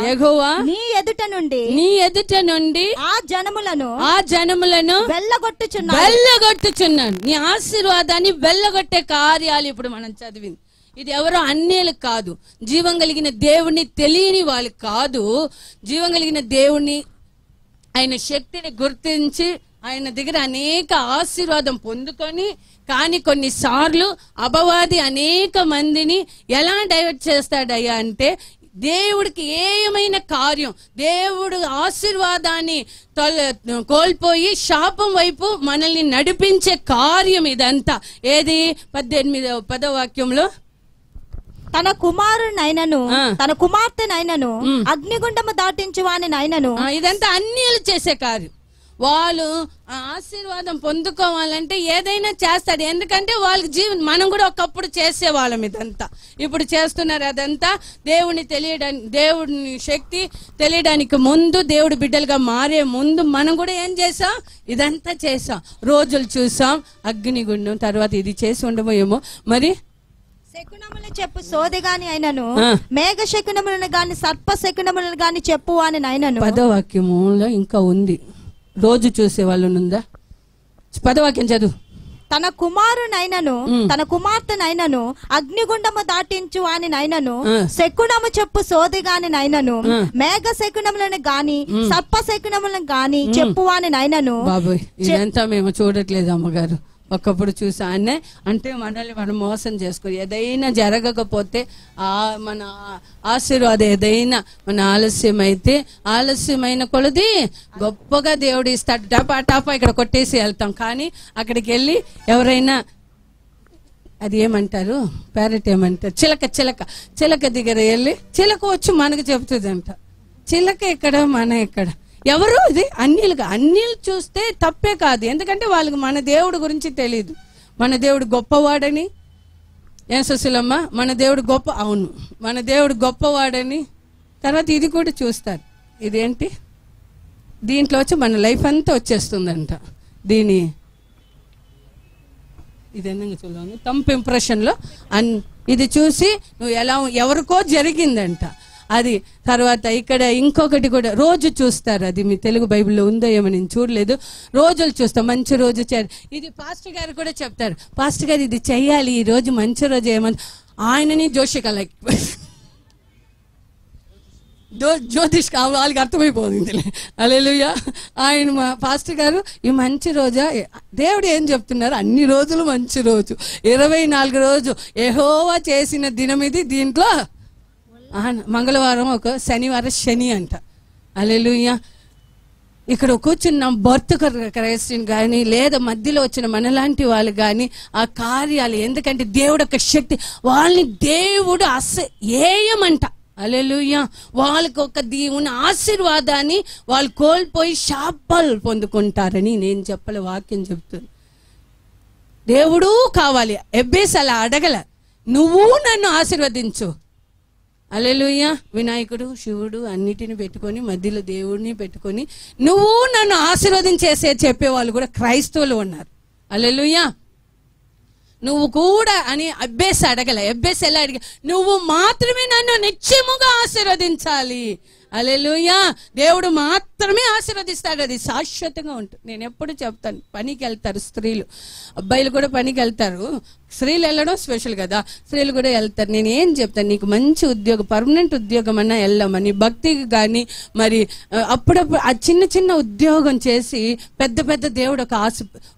నీ ఎదుట నుండి ఆ జనములను వెళ్ళగొట్టుచున్నాను. నీ ఆశీర్వాదాన్ని వెళ్ళగొట్టే కార్యాలు ఇప్పుడు మనం చదివింది. ఇది ఎవరో అన్యులు కాదు, జీవం కలిగిన దేవుణ్ణి తెలియని వాళ్ళు కాదు. జీవం కలిగిన దేవుణ్ణి, ఆయన శక్తిని గుర్తించి ఆయన దగ్గర అనేక ఆశీర్వాదం పొందుకొని, కానీ కొన్నిసార్లు అపవాది అనేక మందిని ఎలా డైవర్ట్ చేస్తాడయ్యా అంటే, దేవుడికి ఏమైన కార్యం, దేవుడు ఆశీర్వాదాన్ని కోల్పోయి శాపం వైపు మనల్ని నడిపించే కార్యం ఇదంతా. ఏది 10వ వాక్యంలో, తన కుమారునైనను తన కుమార్తెనైనను అగ్నిగుండము దాటించు వానినైనను. ఇదంతా అన్యులు చేసే కార్యం. వాళ్ళు ఆశీర్వాదం పొందుకోవాలంటే ఏదైనా చేస్తాడు, ఎందుకంటే వాళ్ళకి మనం కూడా ఒకప్పుడు చేసేవాళ్ళం ఇదంతా, ఇప్పుడు చేస్తున్నారు. అదంతా దేవుడిని శక్తి తెలియడానికి ముందు, దేవుడి బిడ్డలుగా మారే ముందు మనం కూడా ఏం చేసాం, ఇదంతా చేసాం. రోజులు చూసాం, అగ్నిగుండం, తర్వాత ఇది చేసి ఉండమో ఏమో. మరి శకునములు చెప్పు సోదగాని అయినను మేఘ శకునములను గాని సర్ప శకునములను గాని చెప్పు అని నైనను. 10వ వాక్యములో ఇంకా ఉంది, రోజు చూసే వాళ్ళు ఉందా? 10వ వాక్యం చదువు. తన కుమారునైనను తన కుమార్తెనైనను అగ్నిగుండము దాటించు అని నైనను శకునము చెప్పు సోదిగాని నైనను మేఘ శకునములను గాని సర్ప శకునములను గాని చెప్పు అని నైనను. బాబోయ్, ఇదంతా మేము చూడట్లేదు అమ్మగారు. ఒకప్పుడు చూసా అన్నే అంటే మనల్ని మనం మోసం చేసుకో, ఏదైనా జరగకపోతే మన ఆశీర్వాదం ఏదైనా మన ఆలస్యమైన కొలది గొప్పగా దేవుడు ఇస్తాడు. టపా ఇక్కడ కొట్టేసి వెళ్తాం. కానీ అక్కడికి వెళ్ళి ఎవరైనా అది ఏమంటారు, ప్యారెట్ ఏమంటారు, చిలక దగ్గర వెళ్ళి చిలక వచ్చి మనకు చెబుతుందంట. చిలక ఎక్కడ, మన ఎక్కడ, ఎవరు ఇది అన్యులు చూస్తే తప్పే కాదు, ఎందుకంటే వాళ్ళకి మన దేవుడి గురించి తెలియదు. మన దేవుడు గొప్పవాడని, ఏం సుశీలమ్మ, మన దేవుడు అవును మన దేవుడు గొప్పవాడని. తర్వాత ఇది కూడా చూస్తారు, ఇదేంటి, దీంట్లో వచ్చి మన లైఫ్ అంతా వచ్చేస్తుందంట. ఇదేంగా చూడండి, తంప్ ఇంప్రెషన్లో ఇది చూసి నువ్వు ఎవరికో జరిగిందంట అది. తర్వాత ఇక్కడ ఇంకొకటి కూడా రోజు చూస్తారు, అది మీ తెలుగు బైబిల్లో ఉందో ఏమో నేను చూడలేదు. రోజులు చూస్తాం, మంచి రోజు ఇది పాస్టర్ గారు కూడా చెప్తారు, పాస్టర్ గారు ఇది చెయ్యాలి, ఈ రోజు మంచి రోజు ఏమని. ఆయనని జోషిక జ్యోతిష్ వాళ్ళకి అర్థమైపోతుంది. హల్లెలూయా. ఆయన మా పాస్టర్ గారు ఈ మంచి రోజా, దేవుడు ఏం చెప్తున్నారు, అన్ని రోజులు మంచి రోజు, 24 రోజు యెహోవా చేసిన దినం ఇది, దీంట్లో మంగళవారం ఒక శనివారం శని అంట. హల్లెలూయా. ఇక్కడ కూర్చున్న బర్త్ క్రైస్టియన్ కానీ లేదా మధ్యలో వచ్చిన మనలాంటి వాళ్ళు కానీ ఆ కార్యాలు, ఎందుకంటే దేవుడు ఒక శక్తి, వాళ్ళని దేవుడు ఏయమంట. హల్లెలూయా. వాళ్ళకి ఒక దేవుని ఆశీర్వాదాన్ని వాళ్ళు కోల్పోయి శాపాలు పొందుకుంటారని నేను చెప్పలే, వాక్యం చెప్తుంది. దేవుడు కావాలి. ఎబ్బేసి అలా అడగల, నువ్వు నన్ను ఆశీర్వదించు. హల్లెలూయా. వినాయకుడు, శివుడు అన్నిటిని పెట్టుకొని మధ్యలో దేవుడిని పెట్టుకొని నువ్వు నన్ను ఆశీర్వదించేసే చెప్పేవాళ్ళు కూడా క్రైస్తవులు ఉన్నారు. హల్లెలూయా. నువ్వు కూడా అని అబ్బేసి అడగల. ఎబ్బేసి ఎలా అడిగా, నువ్వు మాత్రమే నన్ను నిత్యముగా ఆశీర్వదించాలి. హల్లెలూయా. దేవుడు మాత్రమే ఆశీర్వదిస్తాడు, అది శాశ్వతంగా ఉంటుంది. నేను ఎప్పుడు చెప్తాను, పనికి వెళ్తారు స్త్రీలు, అబ్బాయిలు కూడా పనికి వెళ్తారు. స్త్రీలు వెళ్ళడం స్పెషల్ కదా, స్త్రీలు కూడా వెళ్తారు. నేను ఏం చెప్తాను, నీకు మంచి ఉద్యోగం, పర్మనెంట్ ఉద్యోగం అన్నా వెళ్ళమని, భక్తికి కానీ మరి అప్పుడప్పుడు ఆ చిన్న చిన్న ఉద్యోగం చేసి పెద్ద పెద్ద దేవుడు ఒక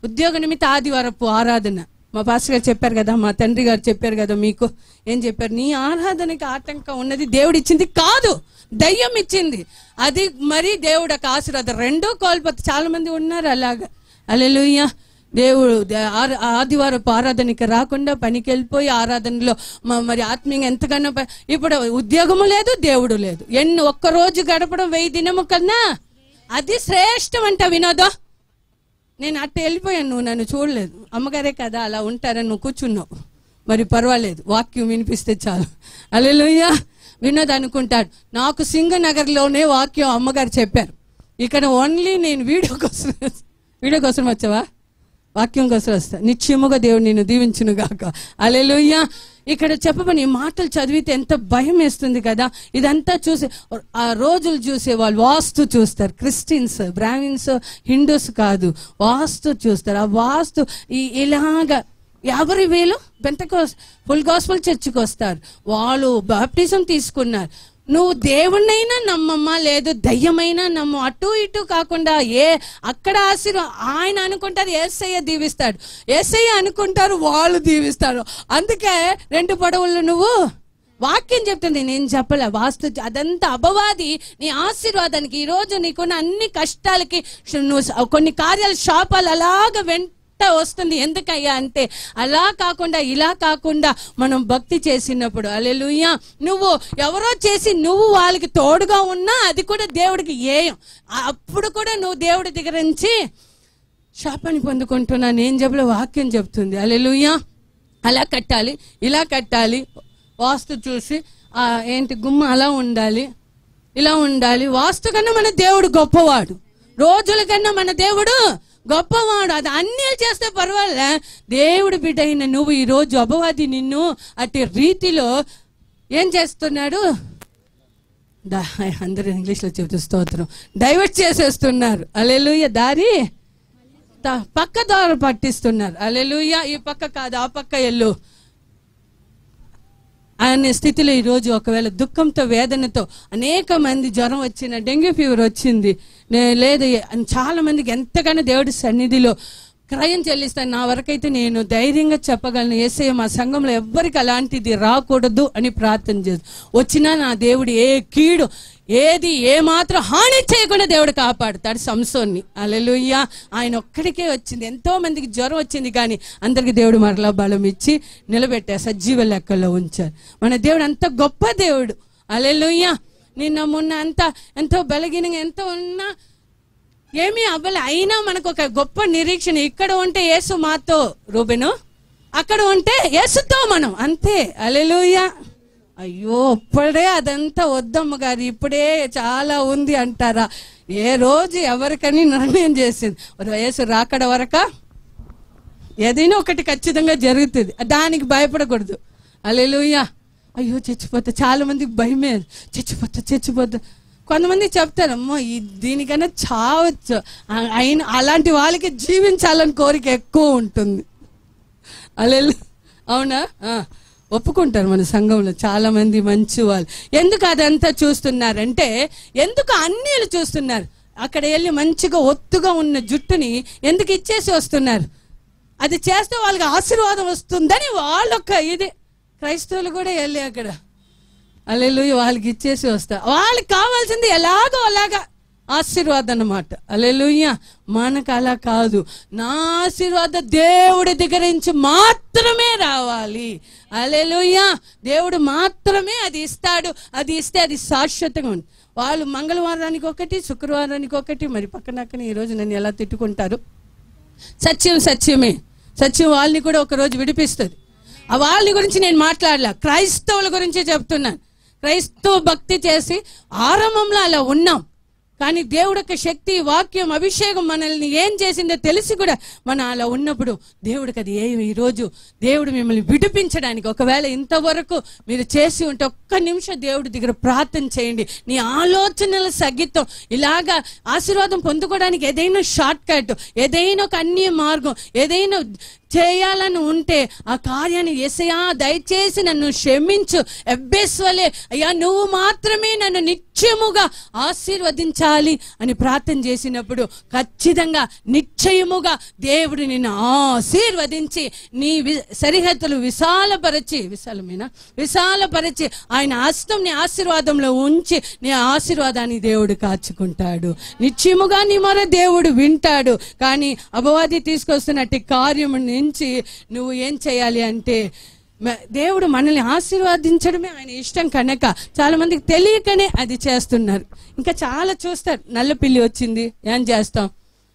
ఉద్యోగ నిమిత్త ఆదివారపు ఆరాధన. మా పాస్టర్ గారు చెప్పారు కదా, మా తండ్రి గారు చెప్పారు కదా, మీకు ఏం చెప్పారు, నీ ఆరాధనకి ఆటంకం ఉన్నది దేవుడు ఇచ్చింది కాదు, దయ్యం ఇచ్చింది. అది మరి దేవుడు ఒక ఆశీర్వాదం. రెండో కోల్పోతే చాలా మంది ఉన్నారు అలాగా. హల్లెలూయా. దేవుడు ఆదివారపు ఆరాధనకి రాకుండా పనికి వెళ్ళిపోయి ఆరాధనలో మరి ఆత్మీయంగా ఎంతగానో ఇప్పుడు ఉద్యోగము లేదు, దేవుడు లేదు. ఒక్కరోజు గడపడం 1000 దినము కన్నా అది శ్రేష్టం అంట. వినోదా, నేను అట్ట వెళ్ళిపోయాను, నువ్వు నన్ను చూడలేదు, అమ్మగారే కదా అలా ఉంటారని నువ్వు కూర్చున్నావు, మరి పర్వాలేదు, వాక్యం వినిపిస్తే చాలు. హల్లెలూయా. వినోద్ అనుకుంటాడు, నాకు సింగనగర్లోనే వాక్యం అమ్మగారు చెప్పారు, ఇక్కడ ఓన్లీ నేను వీడియో కోసం వచ్చావా, వాక్యం కోసం వస్తా. నిశ్చయముగా దేవుడు నిన్ను దీవించును గాక. హల్లెలూయా. ఇక్కడ చెప్పమని మాటలు చదివితే ఎంత భయం వేస్తుంది కదా. ఇదంతా చూసి ఆ రోజులు చూసే వాళ్ళు వాస్తు చూస్తారు. క్రిస్టియన్స్, బ్రాహ్మిన్స్, హిందూస్ కాదు, వాస్తు చూస్తారు. ఆ వాస్తు ఇలాగా ఎవరి వీళ్ళు ఫుల్ గాస్పెల్ చర్చికి వస్తారు, వాళ్ళు బాప్టిజం తీసుకున్నారు. నువ్వు దేవుణ్ణైనా నమ్మమ్మా, లేదు దయ్యమైనా నమ్ము, అటు ఇటు కాకుండా అక్కడ ఆయన అనుకుంటారు యేసయ్య దీవిస్తాడు, యేసయ్య అనుకుంటారు వాళ్ళు దీవిస్తారు. అందుకే 2 పడవలు నువ్వు వాక్యం చెప్తుంది, నేను చెప్పలే. వాస్తు అదంతా అపవాది నీ ఆశీర్వాదానికి. ఈరోజు నీకున్న అన్ని కష్టాలకి నువ్వు కొన్ని కార్యాలు, శాపాలు అలాగ వస్తుంది. ఎందుకయ్యా అంటే అలా కాకుండా ఇలా కాకుండా మనం భక్తి చేసినప్పుడు, హల్లెలూయా, నువ్వు ఎవరో చేసి నువ్వు వాళ్ళకి తోడుగా ఉన్నా అది కూడా దేవుడికి ఏయం. అప్పుడు కూడా నువ్వు దేవుడి దగ్గర నుంచి శాపాన్ని పొందుకుంటున్నా. నేను చెప్పలే, వాక్యం చెప్తుంది. హల్లెలూయా. అలా కట్టాలి, ఇలా కట్టాలి, వాస్తు చూసి ఏంటి గుమ్మ అలా ఉండాలి, ఇలా ఉండాలి. వాస్తు కన్నా మన దేవుడు గొప్పవాడు, రోజుల కన్నా మన దేవుడు గొప్పవాడు. అది అన్నీ చేస్తే పర్వాలే. దేవుడు బిడ్డ అయిన నువ్వు ఈరోజు అపవాది నిన్ను అట్టి రీతిలో ఏం చేస్తున్నాడు, అందరూ ఇంగ్లీష్లో చెబుతూ స్తోత్రం, డైవర్ట్ చేసేస్తున్నారు. హల్లెలూయా. దారి పక్క దారి పట్టిస్తున్నారు. హల్లెలూయా. ఈ పక్క కాదు, ఆ పక్క ఎల్లు అనే స్థితిలో ఈరోజు ఒకవేళ దుఃఖంతో, వేదనతో అనేక మంది జ్వరం వచ్చిన, డెంగ్యూ ఫీవర్ వచ్చింది లేదు, చాలా మందికి ఎంతగానో దేవుడి సన్నిధిలో క్రయం చెల్లిస్తాను. నా వరకైతే నేను ధైర్యంగా చెప్పగలను, యేసయ్య మా సంఘంలో ఎవ్వరికి అలాంటిది రాకూడదు అని ప్రార్థన చేస్తాను. వచ్చినా నా దేవుడు ఏ కీడు ఏది ఏమాత్రం హాని చేయకుండా దేవుడు కాపాడుతాడు సంసోన్ని. హల్లెలూయా. ఆయన ఒక్కడికే వచ్చింది, ఎంతో మందికి జ్వరం వచ్చింది, కానీ అందరికి దేవుడు మరలా బలం ఇచ్చి నిలబెట్టారు, సజీవ లెక్కల్లో ఉంచారు. మన దేవుడు అంత గొప్ప దేవుడు. హల్లెలూయా. నిన్న మొన్న అంతా ఎంతో బలహీనంగా ఎంతో ఉన్నా ఏమీ అవ్వలే, అయినా మనకు ఒక గొప్ప నిరీక్షణ. ఇక్కడ ఉంటే యేసు మాతో, రూబెను అక్కడ ఉంటే యేసుతో మనం, అంతే. హల్లెలూయా. అయ్యో ఇప్పుడే అదంతా వద్దమ్మ గారు, ఇప్పుడే చాలా ఉంది అంటారా? ఏ రోజు ఎవరికని నిర్ణయం చేసింది, యేసు రాకడ వరక ఏదైనా ఒకటి ఖచ్చితంగా జరుగుతుంది, దానికి భయపడకూడదు. హల్లెలూయా. అయ్యో చచ్చిపోతా, చాలా మందికి భయమే, చచ్చిపోతా. కొంతమంది చెప్తారు, అమ్మో దీనికన్నా చావచ్చు, అయిన అలాంటి వాళ్ళకి జీవించాలని కోరిక ఎక్కువ ఉంటుంది. హల్లెలూయా. అవునా? ఒప్పుకుంటారు మన సంఘంలో చాలా మంది మంచి వాళ్ళు. ఎందుకు అదంతా చూస్తున్నారంటే, ఎందుకు అన్యులు చూస్తున్నారు, అక్కడ వెళ్ళి మంచిగా ఒత్తుగా ఉన్న జుట్టుని ఎందుకు ఇచ్చేసి వస్తున్నారు, అది చేస్తే వాళ్ళకి ఆశీర్వాదం వస్తుందని వాళ్ళొక్క ఇది. క్రైస్తవులు కూడా వెళ్ళి అక్కడ హల్లెలూయా వాళ్ళకి ఇచ్చేసి వస్తారు. వాళ్ళకి కావాల్సింది ఎలాగో అలాగా ఆశీర్వాదం అన్నమాట. హల్లెలూయా. మనకు అలా కాదు, నా ఆశీర్వాదం దేవుడి దగ్గర నుంచి మాత్రమే రావాలి. హల్లెలూయా. దేవుడు మాత్రమే అది ఇస్తాడు, అది ఇస్తే అది శాశ్వతంగా ఉంది. వాళ్ళు మంగళవారానికి ఒకటి, శుక్రవారానికి ఒకటి, మరి పక్కనక్కనే ఈరోజు నన్ను ఎలా తిట్టుకుంటారు. సత్యమే, సత్యం వాళ్ళని కూడా ఒకరోజు విడిపిస్తుంది. ఆ వాళ్ళ గురించి నేను మాట్లాడలే, క్రైస్తవుల గురించి చెప్తున్నాను. క్రైస్తవ భక్తి చేసి ఆరంభంలో అలా ఉన్నాం, కానీ దేవుడు యొక్క శక్తి, వాక్యం, అభిషేకం మనల్ని ఏం చేసిందో తెలిసి కూడా మనం అలా ఉన్నప్పుడు దేవుడికి అది ఈరోజు దేవుడు మిమ్మల్ని విడిపించడానికి, ఒకవేళ ఇంతవరకు మీరు చేసి ఉంటే ఒక్క నిమిషం దేవుడి దగ్గర ప్రార్థన చేయండి. నీ ఆలోచనల సగితం ఇలాగా ఆశీర్వాదం పొందుకోవడానికి ఏదైనా షార్ట్ కట్, ఏదైనా ఒక అన్య మార్గం, ఏదైనా చేయాలని ఉంటే ఆ కార్యాన్ని యేసయ్యా దయచేసి నన్ను క్షమించు, ఎబ్బేస్వలే అయ్యా నువ్వు మాత్రమే నన్ను నిత్యముగా ఆశీర్వదించాలి అని ప్రార్థన చేసినప్పుడు ఖచ్చితంగా నిశ్చయముగా దేవుడు నిన్ను ఆశీర్వదించి నీ సరిహద్దులు విశాలపరచి ఆయన హస్తం నీ ఆశీర్వాదంలో ఉంచి నీ ఆశీర్వాదాన్ని దేవుడు కాచుకుంటాడు. నిశ్చయముగా నీ మొర దేవుడు వింటాడు. కానీ అపవాది తీసుకొస్తున్నట్టు కార్యము నుంచి నువ్వు ఏం చేయాలి అంటే, దేవుడు మనల్ని ఆశీర్వదించడమే ఆయన ఇష్టం కనుక చాలా మందికి తెలియకనే అది చేస్తున్నారు. ఇంకా చాలా చూస్తారు. నల్ల పిల్లి వచ్చింది, ఏం చేస్తాం?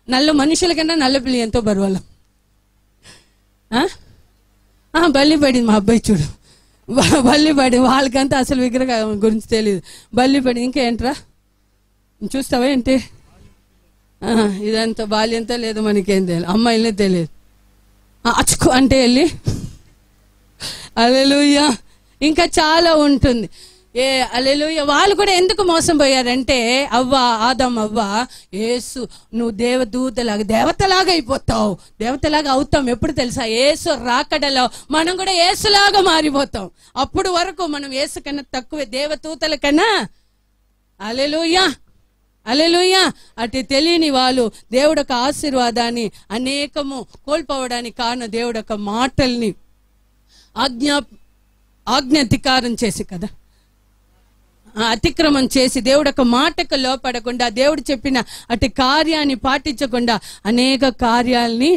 నల్ల మనుషుల కన్నా నల్ల పిల్లి ఎంతో బరువాలం. బల్లిపడింది మా అబ్బాయి చూడు, బల్లిపడి వాళ్ళకంతా అసలు విగ్రహం గురించి తెలియదు. బల్లిపడి ఇంకా ఏంట్రా చూస్తావా ఏంటి? ఇదంతా బాల్యంతా లేదు, మనకేం తెలియదు, అమ్మాయిలనే తెలియదు. అచ్చుకు అంటే వెళ్ళి హల్లెలూయా. ఇంకా చాలా ఉంటుంది. హల్లెలూయా. వాళ్ళు కూడా ఎందుకు మోసం పోయారంటే, ఆదాం అవ్వ, యేసు నువ్వు దేవతలాగా అయిపోతావు, దేవతలాగా అవుతాం. ఎప్పుడు తెలుసా? యేసు రాకడలో మనం కూడా యేసులాగా మారిపోతాం. అప్పుడు వరకు మనం యేసు కన్నా తక్కువే, దేవదూతల కన్నా. హల్లెలూయా. అటు తెలియని వాళ్ళు దేవుడు ఒక ఆశీర్వాదాన్ని అనేకము కోల్పోవడానికి కారణం దేవుడు ఒక మాటల్ని ఆజ్ఞాధికారం చేసి కదా, అతిక్రమం చేసి దేవుడు ఒక మాటకు లోపడకుండా, దేవుడు చెప్పిన అటు కార్యాన్ని పాటించకుండా అనేక కార్యాలని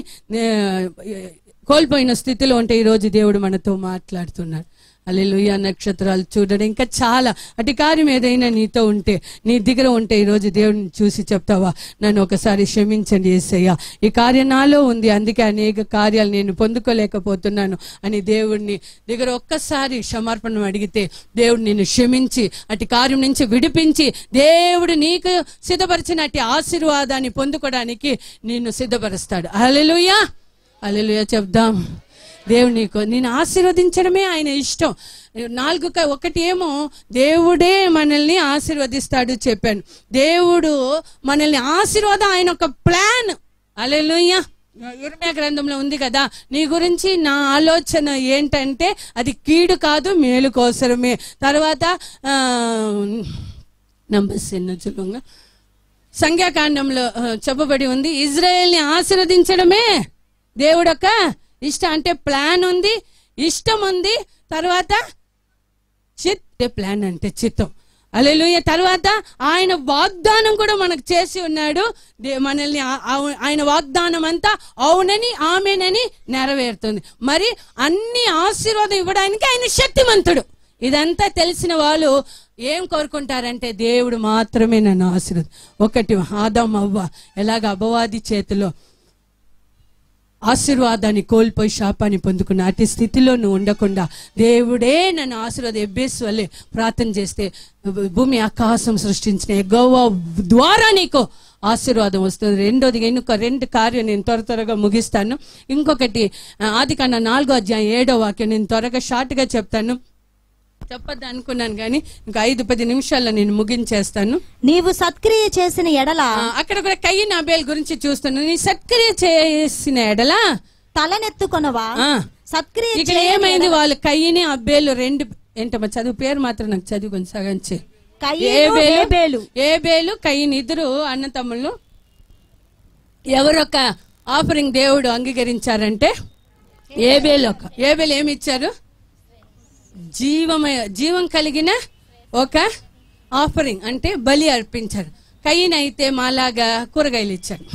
కోల్పోయిన స్థితిలో ఉంటే ఈరోజు దేవుడు మనతో మాట్లాడుతున్నాడు. హల్లెలూయా. నక్షత్రాలు చూడడం, ఇంకా చాలా అటు కార్యం ఏదైనా నీతో ఉంటే, నీ దగ్గర ఉంటే ఈరోజు దేవుడిని చూసి చెప్తావా, నన్ను ఒకసారి క్షమించండి యేసయ్యా, ఈ కార్యం నాలో ఉంది, అందుకే అనేక కార్యాలు నేను పొందుకోలేకపోతున్నాను అని దేవుడిని దగ్గర ఒక్కసారి క్షమార్పణ అడిగితే దేవుడు నిన్ను క్షమించి అటు కార్యం నుంచి విడిపించి దేవుడు నీకు సిద్ధపరిచిన అటు ఆశీర్వాదాన్ని పొందుకోవడానికి నిన్ను సిద్ధపరుస్తాడు. హల్లెలూయా. చెప్దాం. దేవుడు నేను ఆశీర్వదించడమే ఆయన ఇష్టం. 4:1 ఏమో దేవుడే మనల్ని ఆశీర్వదిస్తాడు చెప్పాను. దేవుడు మనల్ని ఆశీర్వాదం ఆయన ఒక ప్లాన్. హల్లెలూయా. యిర్మీయా గ్రంథంలో ఉంది కదా, నీ గురించి నా ఆలోచన ఏంటంటే అది కీడు కాదు, మేలు కోసరమే. తర్వాత సంఖ్యాకాండంలో చెప్పబడి ఉంది, ఇజ్రాయేల్ని ఆశీర్వదించడమే దేవుడొక ఇష్టం. అంటే ప్లాన్ ఉంది, ఇష్టం ఉంది, తర్వాత ప్లాన్ అంటే చిత్తం. హల్లెలూయా. తర్వాత ఆయన వాగ్దానం కూడా మనకు చేసి ఉన్నాడు. మనల్ని ఆయన వాగ్దానం అంతా అవునని ఆమెనని నెరవేరుతుంది. మరి అన్ని ఆశీర్వాదం ఇవ్వడానికి ఆయన శక్తిమంతుడు. ఇదంతా తెలిసిన వాళ్ళు ఏం కోరుకుంటారంటే, దేవుడు మాత్రమే నన్ను ఆశీర్వది. ఒకటి ఆదాం అవ్వ ఎలాగ అపవాది చేతిలో ఆశీర్వాదాన్ని కోల్పోయి శాపాన్ని పొందుకున్న అటు స్థితిలో నువ్వు ఉండకుండా దేవుడే నన్ను ఆశీర్వాదం ఎబ్బేస్వలే ప్రార్థన చేస్తే భూమి ఆకాశం సృష్టించిన యెహోవా ద్వారా నీకు ఆశీర్వాదం వస్తుంది. రెండోది ఇంకొక 2 కార్యం నేను త్వరగా ముగిస్తాను. ఇంకొకటి ఆదికాండం 4:7 నేను త్వరగా షార్ట్గా చెప్తాను. చెప్పద్దు అనుకున్నాను కానీ ఇంకా 5-10 నిమిషాల్లో నేను ముగించేస్తాను. నీవు సత్క్రియ చేసిన ఎడల, అక్కడ కూడా కయీను అబేల్ గురించి చూస్తున్నాను. నీ సత్క్రియ చేసిన ఎడల తలనెత్తుకొనవా. సత్క్రియ ఇక్కడ ఏమైంది? వాళ్ళు కయీను అబేలు 2 ఏంటమ్మా చదువు పేరు మాత్రం నాకు చదువు కొంచెం సగంచే. ఏబేలు కయీను ఇద్దరు అన్న తమ్ముళ్ళు. ఎవరొక ఆఫరింగ్ దేవుడు అంగీకరించారంటే ఏబేలు ఏమి ఇచ్చారు? జీవం కలిగిన ఒక ఆఫరింగ్ అంటే బలి అర్పించారు. కయీను అయితే మాలాగా కూరగాయలు ఇచ్చాడు.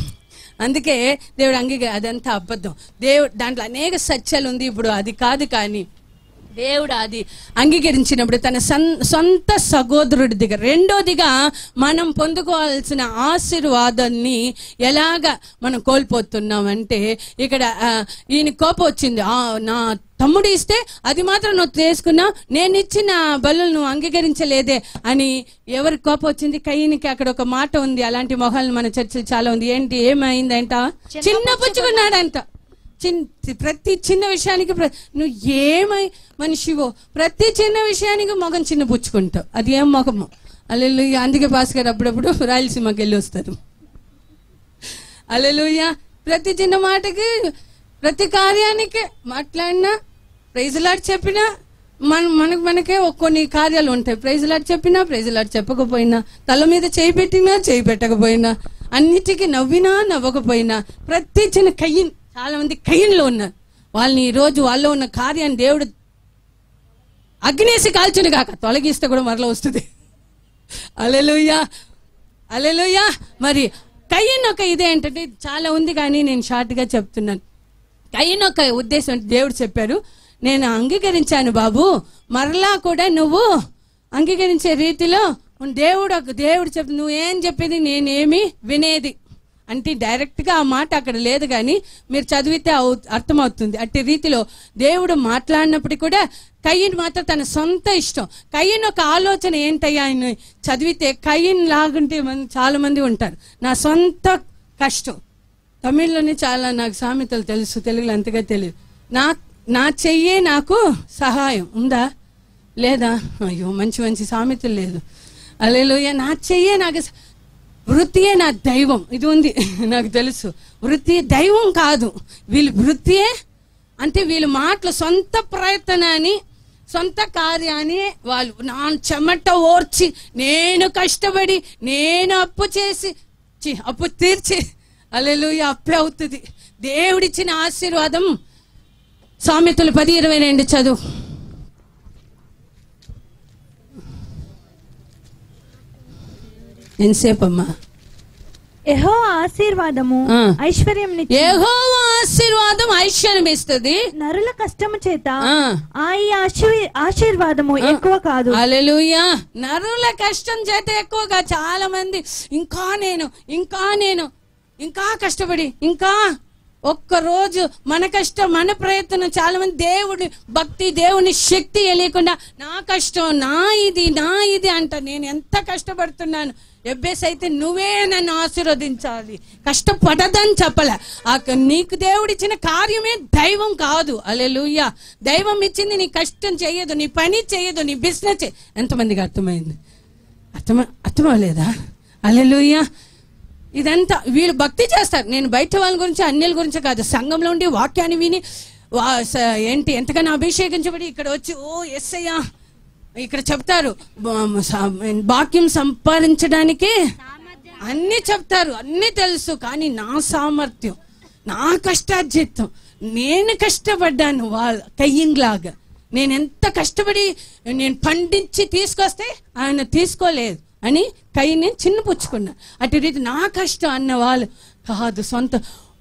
అందుకే దేవుడు అదంతా అబద్ధం. దేవుడు దాంట్లో అనేక సత్యాలు ఉంది. ఇప్పుడు అది కాదు, కానీ దేవుడు అది అంగీకరించినప్పుడు తన సొంత సహోదరుడి దగ్గర, రెండోదిగా మనం పొందుకోవాల్సిన ఆశీర్వాదాన్ని ఎలాగ మనం కోల్పోతున్నామంటే, ఇక్కడ ఈయన కోపం వచ్చింది. నా తమ్ముడు ఇస్తే అది మాత్రం నువ్వు తీసుకున్నావు, నేను ఇచ్చిన బలులు నువ్వు అంగీకరించలేదే అని ఎవరికి కోపం వచ్చింది? కయ్యనికి. అక్కడ ఒక మాట ఉంది, అలాంటి మొహాలు మన చర్చలు చాలా ఉంది. ఏంటి, ఏమైందంట? చిన్న పుచ్చుకున్నాడంట. ప్రతి చిన్న విషయానికి నువ్వు ఏమై మనిషివో, ప్రతి చిన్న విషయానికి మొగం చిన్న పుచ్చుకుంటావు. అది ఏం మొగము? హల్లెలూయా. అందుకే భాస్కర్ అప్పుడప్పుడు రాయలసీమకి వెళ్ళి వస్తారు. హల్లెలూయా. ప్రతి చిన్న మాటకి, ప్రతి కార్యానికి మాట్లాడినా, ప్రైజ్ లార్డ్ చెప్పినా, మనకే కొన్ని కార్యాలు ఉంటాయి. ప్రైజ్ లార్డ్ చెప్పినా, ప్రైజ్ లార్డ్ చెప్పకపోయినా, తల మీద చేయి పెట్టినా, చేయి పెట్టకపోయినా, అన్నిటికీ నవ్వినా, నవ్వకపోయినా, ప్రతి చిన్న కయ్యిన్, చాలా మంది కయ్యంలో ఉన్నారు. వాళ్ళని ఈరోజు వాళ్ళలో ఉన్న కార్యాన్ని దేవుడు అగ్నేసి కాల్చుని కాక తొలగిస్తే కూడా మరలా వస్తుంది. హల్లెలూయా, హల్లెలూయా. మరి కయ్యన్ ఒక ఇదే ఏంటంటే చాలా ఉంది, కానీ నేను షార్ట్గా చెప్తున్నాను. కయ్యన్ ఒక ఉద్దేశం దేవుడు చెప్పారు, నేను అంగీకరించాను బాబు, మరలా కూడా నువ్వు అంగీకరించే రీతిలో దేవుడు చెప్పి నువ్వేం చెప్పేది నేనేమి వినేది అంటే డైరెక్ట్గా ఆ మాట అక్కడ లేదు, కానీ మీరు చదివితే అర్థమవుతుంది. అట్టి రీతిలో దేవుడు మాట్లాడినప్పుడు కూడా కయ్యన్ మాత్రం తన సొంత ఇష్టం. కయ్యన్ ఒక ఆలోచన ఏంటయ్యా, ఆయన చదివితే కయ్యన్ లాగుంటే చాలా మంది ఉంటారు. నా సొంత కష్టం. తమిళ్లోనే చాలా నాకు సామెతలు తెలుసు, తెలుగులో అంతగా తెలియదు. నా చెయ్యే నాకు సహాయం ఉందా లేదా? అయ్యో, మంచి సామెతలు లేదు. హల్లెలూయా. నా చెయ్యే నాకు, వృత్తియే నా దైవం. ఇది ఉంది, నాకు తెలుసు. వృత్తి దైవం కాదు, వీళ్ళు వృత్తియే అంటే వీళ్ళు మాటలు సొంత ప్రయత్నాన్ని, సొంత కార్యాన్ని వాళ్ళు నా చెమట ఓర్చి, నేను కష్టపడి, నేను అప్పు చేసి, అప్పు తీర్చి, హల్లెలూయా, అప్పుడే అవుతుంది. దేవుడిచ్చిన ఆశీర్వాదం. సామెతలు 10:22 చదువు. ఎంతసేపమ్మా? యెహోవా ఆశీర్వాదము యెహోవా ఆశీర్వాదం ఐశ్వర్యం ఇస్తుంది. నరుల కష్టము చేత ఈ ఆశీర్వాదము ఎక్కువ కాదు. హల్లెలూయా. నరుల కష్టం చేత ఎక్కువగా. చాలా మంది ఇంకా కష్టపడి, ఇంకా ఒక్కరోజు మన కష్టం, మన ప్రయత్నం, చాలా మంది దేవుడి భక్తి, దేవుని శక్తి తెలియకుండా నా కష్టం, నా ఇది అంట. నేను ఎంత కష్టపడుతున్నాను. ఎబ్బేసి అయితే నువ్వే నన్ను ఆశీర్వదించాలి, కష్టపడదని చెప్పలే. నీకు దేవుడిచ్చిన కార్యమే దైవం కాదు. హల్లెలూయా. దైవం ఇచ్చింది నీ కష్టం చేయదు, నీ పని చేయదు, నీ బిజినెస్. ఎంతమందికి అర్థమైంది? అర్థమవలేదా? హల్లెలూయా. ఇదంతా వీళ్ళు భక్తి చేస్తారు. నేను బయట వాళ్ళ గురించి, అన్యుల గురించి కాదు, సంఘంలో ఉండి వాక్యాన్ని విని ఎంతగానో అభిషేకించబడి ఇక్కడ వచ్చి యేసయ్యా ఇక్కడ చెప్తారు, వాక్యం సంపాదించడానికి అన్ని చెప్తారు, అన్ని తెలుసు. కానీ నా సామర్థ్యం, నా కష్టార్జితం, నేను కష్టపడ్డాను వాళ్ళ కయ్యింగ్లాగా. నేను ఎంత కష్టపడి నేను పండించి తీసుకొస్తే ఆయన తీసుకోలేదు అని కయ్యని చిన్నపుచ్చుకున్నా. అటు రీతి నా కష్టం అన్న వాళ్ళు కాదు, సొంత.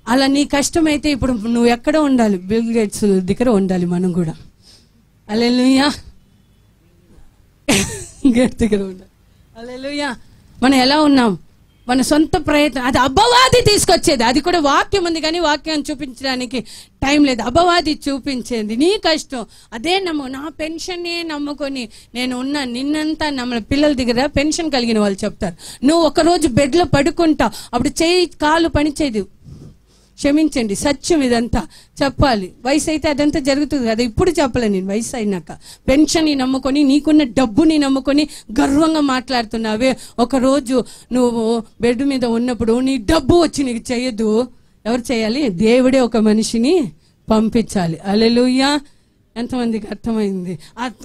అలా నీ కష్టమైతే ఇప్పుడు నువ్వు ఎక్కడ ఉండాలి? బిల్ గేట్స్ దగ్గర ఉండాలి మనం కూడా. హల్లెలూయా. గేట్ దగ్గర ఉండాలి. హల్లెలూయా. మనం ఎలా ఉన్నాం? మన సొంత ప్రయత్నం, అది అపవాది తీసుకొచ్చేది. అది కూడా వాక్యం ఉంది, కానీ వాక్యాన్ని చూపించడానికి టైం లేదు. అపవాది చూపించేది నీ కష్టం. అదే నా పెన్షన్నే నమ్ముకొని నేను ఉన్నాను. నిన్నంతా మన పిల్లల దగ్గర పెన్షన్ కలిగిన వాళ్ళు చెప్తారు, నువ్వు ఒకరోజు బెడ్లో పడుకుంటావు, అప్పుడు కాలు పని చేయదు. క్షమించండి, సత్యం ఇదంతా చెప్పాలి. వయసు అయితే అదంతా జరుగుతుంది కదా. ఇప్పుడు చెప్పలే, నేను వయసు అయినాక పెన్షన్ని నమ్ముకొని, నీకున్న డబ్బుని నమ్ముకొని గర్వంగా మాట్లాడుతున్నావే. ఒకరోజు నువ్వు బెడ్ మీద ఉన్నప్పుడు నీ డబ్బు వచ్చి నీకు చేయదు. ఎవరు చేయాలి? దేవుడే ఒక మనిషిని పంపించాలి. హల్లెలూయా. ఎంతమందికి అర్థమైంది?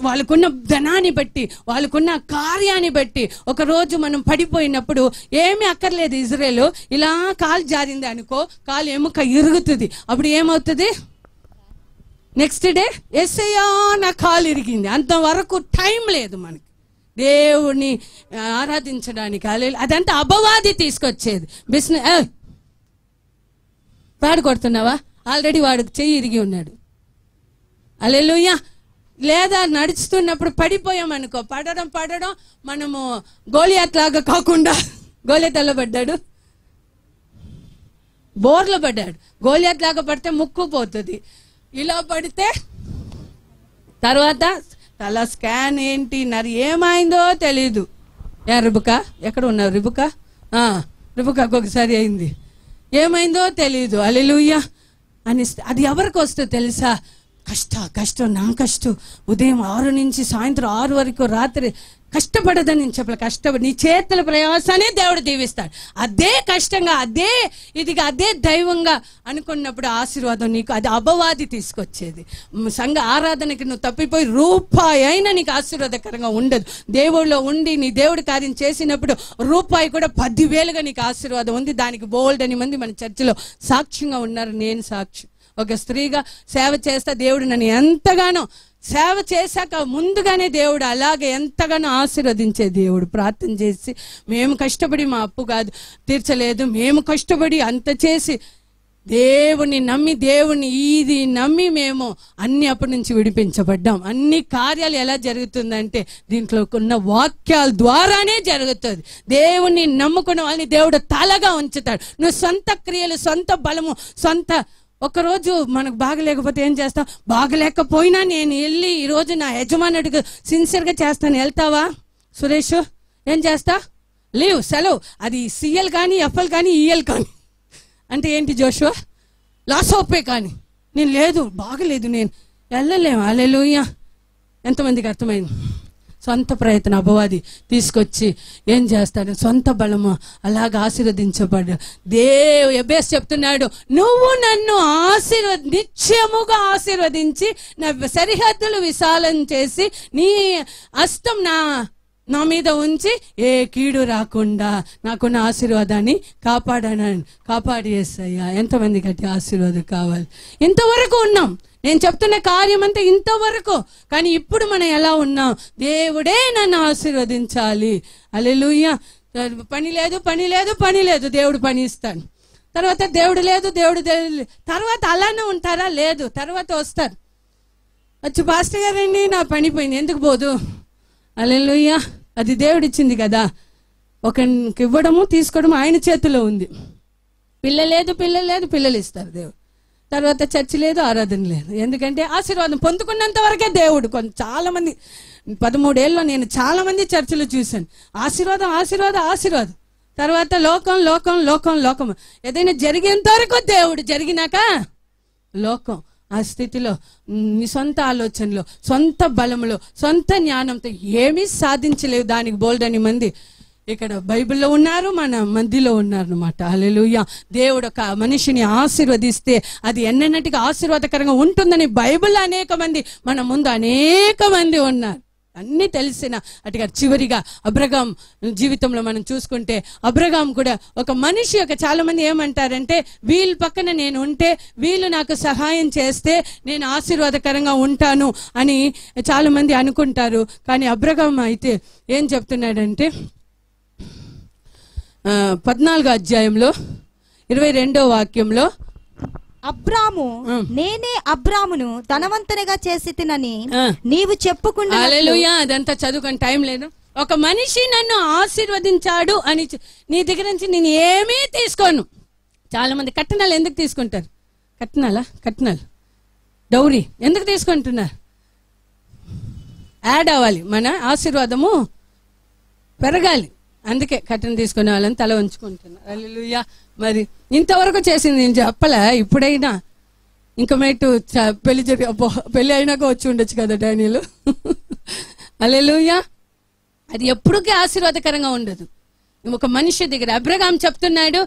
వాళ్ళకున్న ధనాన్ని బట్టి, వాళ్ళకున్న కార్యాన్ని బట్టి. ఒకరోజు మనం పడిపోయినప్పుడు ఏమీ అక్కర్లేదు. ఇజ్రాయేలు ఇలా కాలు జారింది అనుకో, కాలు ఎముక ఇరుగుతుంది. అప్పుడు ఏమవుతుంది? నెక్స్ట్ డే యేసయ్యా నా కాలు ఇరిగింది. అంతవరకు టైం లేదు మనకి దేవుణ్ణి ఆరాధించడానికి. అదంతా అపవాది తీసుకొచ్చేది. బిజినెస్ వాడు కొడుతున్నావా? ఆల్రెడీ వాడు చెయ్యి ఇరిగి ఉన్నాడు. హల్లెలూయా. లేదా నడుస్తున్నప్పుడు పడిపోయామనుకో, పడడం మనము గోలియాత్ లాగా కాకుండా, గోలియాత్ ఎలా పడ్డాడు? బోర్లో పడ్డాడు. గోలియాత్ లాగా పడితే ముక్కు పోతుంది, ఇలా పడితే తర్వాత తల స్కాన్ ఏంటి ఏమైందో తెలీదు. రిబుకా ఎక్కడ ఉన్నారు? రిబుకాకు ఒకసారి అయింది, ఏమైందో తెలీదు. హల్లెలూయా అని అది ఎవరికి వస్తుందో తెలుసా? కష్టం నా కష్టం. ఉదయం 6 నుంచి సాయంత్రం 6 వరకు రాత్రి కష్టపడదని నేను చెప్పలే. కష్టపడి నీ చేతుల ప్రయాసాన్ని దేవుడు దీవిస్తాడు. అదే కష్టంగా, అదే ఇదిగా, అదే దైవంగా అనుకున్నప్పుడు ఆశీర్వాదం నీకు అది అపవాది తీసుకొచ్చేది. సంఘ ఆరాధనకి నువ్వు తప్పిపోయి రూపాయి అయినా నీకు ఆశీర్వాదకరంగా ఉండదు. దేవుడిలో ఉండి నీ దేవుడి కార్యం చేసినప్పుడు రూపాయి కూడా 10,000గా నీకు ఆశీర్వాదం ఉంది. దానికి బోల్డ్ అని మంది మన చర్చిలో సాక్ష్యంగా ఉన్నారు. నేను సాక్షి. ఒక స్త్రీగా సేవ చేస్తా దేవుడు నన్ను ఎంతగానో, సేవ చేశాక ముందుగానే దేవుడు అలాగే ఎంతగానో ఆశీర్వదించే దేవుడు. ప్రార్థన చేసి మేము కష్టపడి మా అప్పు కాదు తీర్చలేదు, మేము కష్టపడి అంత చేసి దేవుని నమ్మి మేము అన్ని అప్పటి నుంచి విడిపించబడ్డాం. అన్ని కార్యాలు ఎలా జరుగుతుందంటే దీంట్లో ఉన్న వాక్యాల ద్వారానే జరుగుతుంది. దేవుణ్ణి నమ్ముకున్న వాళ్ళని దేవుడు తలగా ఉంచుతాడు. నువ్వు సొంత క్రియలు, సొంత బలము, ఒకరోజు మనకు బాగలేకపోతే ఏం చేస్తాం? బాగలేకపోయినా నేను వెళ్ళి ఈరోజు నా యజమానుడికి సిన్సియర్గా చేస్తాను. వెళ్తావా సురేష్? ఏం చేస్తా? లీవ్, సెలవు. అది సిఎల్ కానీ, ఎఫ్ఎల్ కానీ, ఈఎల్ కానీ. అంటే ఏంటి జోషువా? లాస్ ఆఫ్ పే కానీ. నేను లేదు, బాగలేదు, నేను వెళ్ళలేము. హల్లెలూయా. ఎంతమందికి అర్థమైంది? సొంత ప్రయత్నం అపవాది తీసుకొచ్చి ఏం చేస్తాడు? సొంత బలము అలాగ ఆశీర్వదించబడ్డా. ఎబేస్ చెప్తున్నాడు, నువ్వు నన్ను నిత్యముగా ఆశీర్వదించి నా సరిహద్దులు విశాలం చేసి నీ హస్తం నా మీద ఉంచి ఏ కీడు రాకుండా నాకున్న ఆశీర్వాదాన్ని కాపాడేసయ్యా. ఎంతమంది గట్టి ఆశీర్వాదం కావాలి? ఇంతవరకు ఉన్నాం, నేను చెప్తున్న కార్యం అంతా ఇంతవరకు. కానీ ఇప్పుడు మనం ఎలా ఉన్నాం? దేవుడే నన్ను ఆశీర్వదించాలి. హల్లెలూయా. పని లేదు, దేవుడు పని ఇస్తాడు. తర్వాత దేవుడు లేదు, తర్వాత అలానే ఉంటారా? లేదు, తర్వాత వస్తారు. వచ్చి పాస్టర్ గారండి నా పని పోయింది. ఎందుకు పోదు? హల్లెలూయా. అది దేవుడిచ్చింది కదా. ఒకరికి ఇవ్వడము తీసుకోవడము ఆయన చేతిలో ఉంది. పిల్లలు ఇస్తారు దేవుడు. తర్వాత చర్చి లేదు, ఆరాధన లేదు. ఎందుకంటే ఆశీర్వాదం పొందుకున్నంత వరకే దేవుడు. చాలా మంది 13 ఏళ్ళలో నేను చాలా మంది చర్చిలు చూశాను. ఆశీర్వాదం. తర్వాత లోకం. ఏదైనా జరిగేంత వరకు దేవుడు, జరిగినాక లోకం. ఆ స్థితిలో నీ సొంత ఆలోచనలో, సొంత బలంలో, సొంత జ్ఞానంతో ఏమీ సాధించలేవు. దానికి బోల్డని మంది ఇక్కడ బైబిల్లో ఉన్నారు, మన మధ్యలో ఉన్నారు అన్నమాట. హల్లెలూయా. దేవుడు ఒక మనిషిని ఆశీర్వదిస్తే అది ఎన్నటికీ ఆశీర్వాదకరంగా ఉంటుందని బైబిల్లో అనేక మంది, మన ముందు అనేక మంది ఉన్నారు. అన్నీ తెలిసిన అటుగా చివరిగా అబ్రహాం జీవితంలో మనం చూసుకుంటే, అబ్రహాం కూడా ఒక మనిషి చాలా మంది ఏమంటారంటే, వీళ్ళ పక్కన నేను ఉంటే, వీళ్ళు నాకు సహాయం చేస్తే నేను ఆశీర్వాదకరంగా ఉంటాను అని చాలా మంది అనుకుంటారు. కానీ అబ్రహాం అయితే ఏం చెప్తున్నాడంటే 14వ అధ్యాయంలో 22వ వాక్యంలో, అబ్రాము నేనే అబ్రామును ధనవంతునిగా చేసి తినని నీవు చెప్పుకుంటా. హల్లెలూయా. అదంతా చదువుకొని టైం లేదు. ఒక మనిషి నన్ను ఆశీర్వదించాడు అని నీ దగ్గర నుంచి నేను ఏమీ తీసుకోను. చాలా మంది కట్నాలు ఎందుకు తీసుకుంటారు? కట్నాలు డౌరీ ఎందుకు తీసుకుంటున్నారు? యాడ్ అవ్వాలి, మన ఆశీర్వాదము పెరగాలి. అందుకే కట్నం తీసుకునే వాళ్ళని తల ఉంచుకుంటున్నారు. హల్లెలూయా. మరి ఇంతవరకు చేసింది నేను చెప్పలే. ఇప్పుడైనా ఇంకా మేటు పెళ్లి అయినాక వచ్చి ఉండొచ్చు కదా డానియలు. హల్లెలూయా. అది ఎప్పుడుకే ఆశీర్వాదకరంగా ఉండదు. ఒక మనిషి దగ్గర అబ్రహాం చెప్తున్నాడు,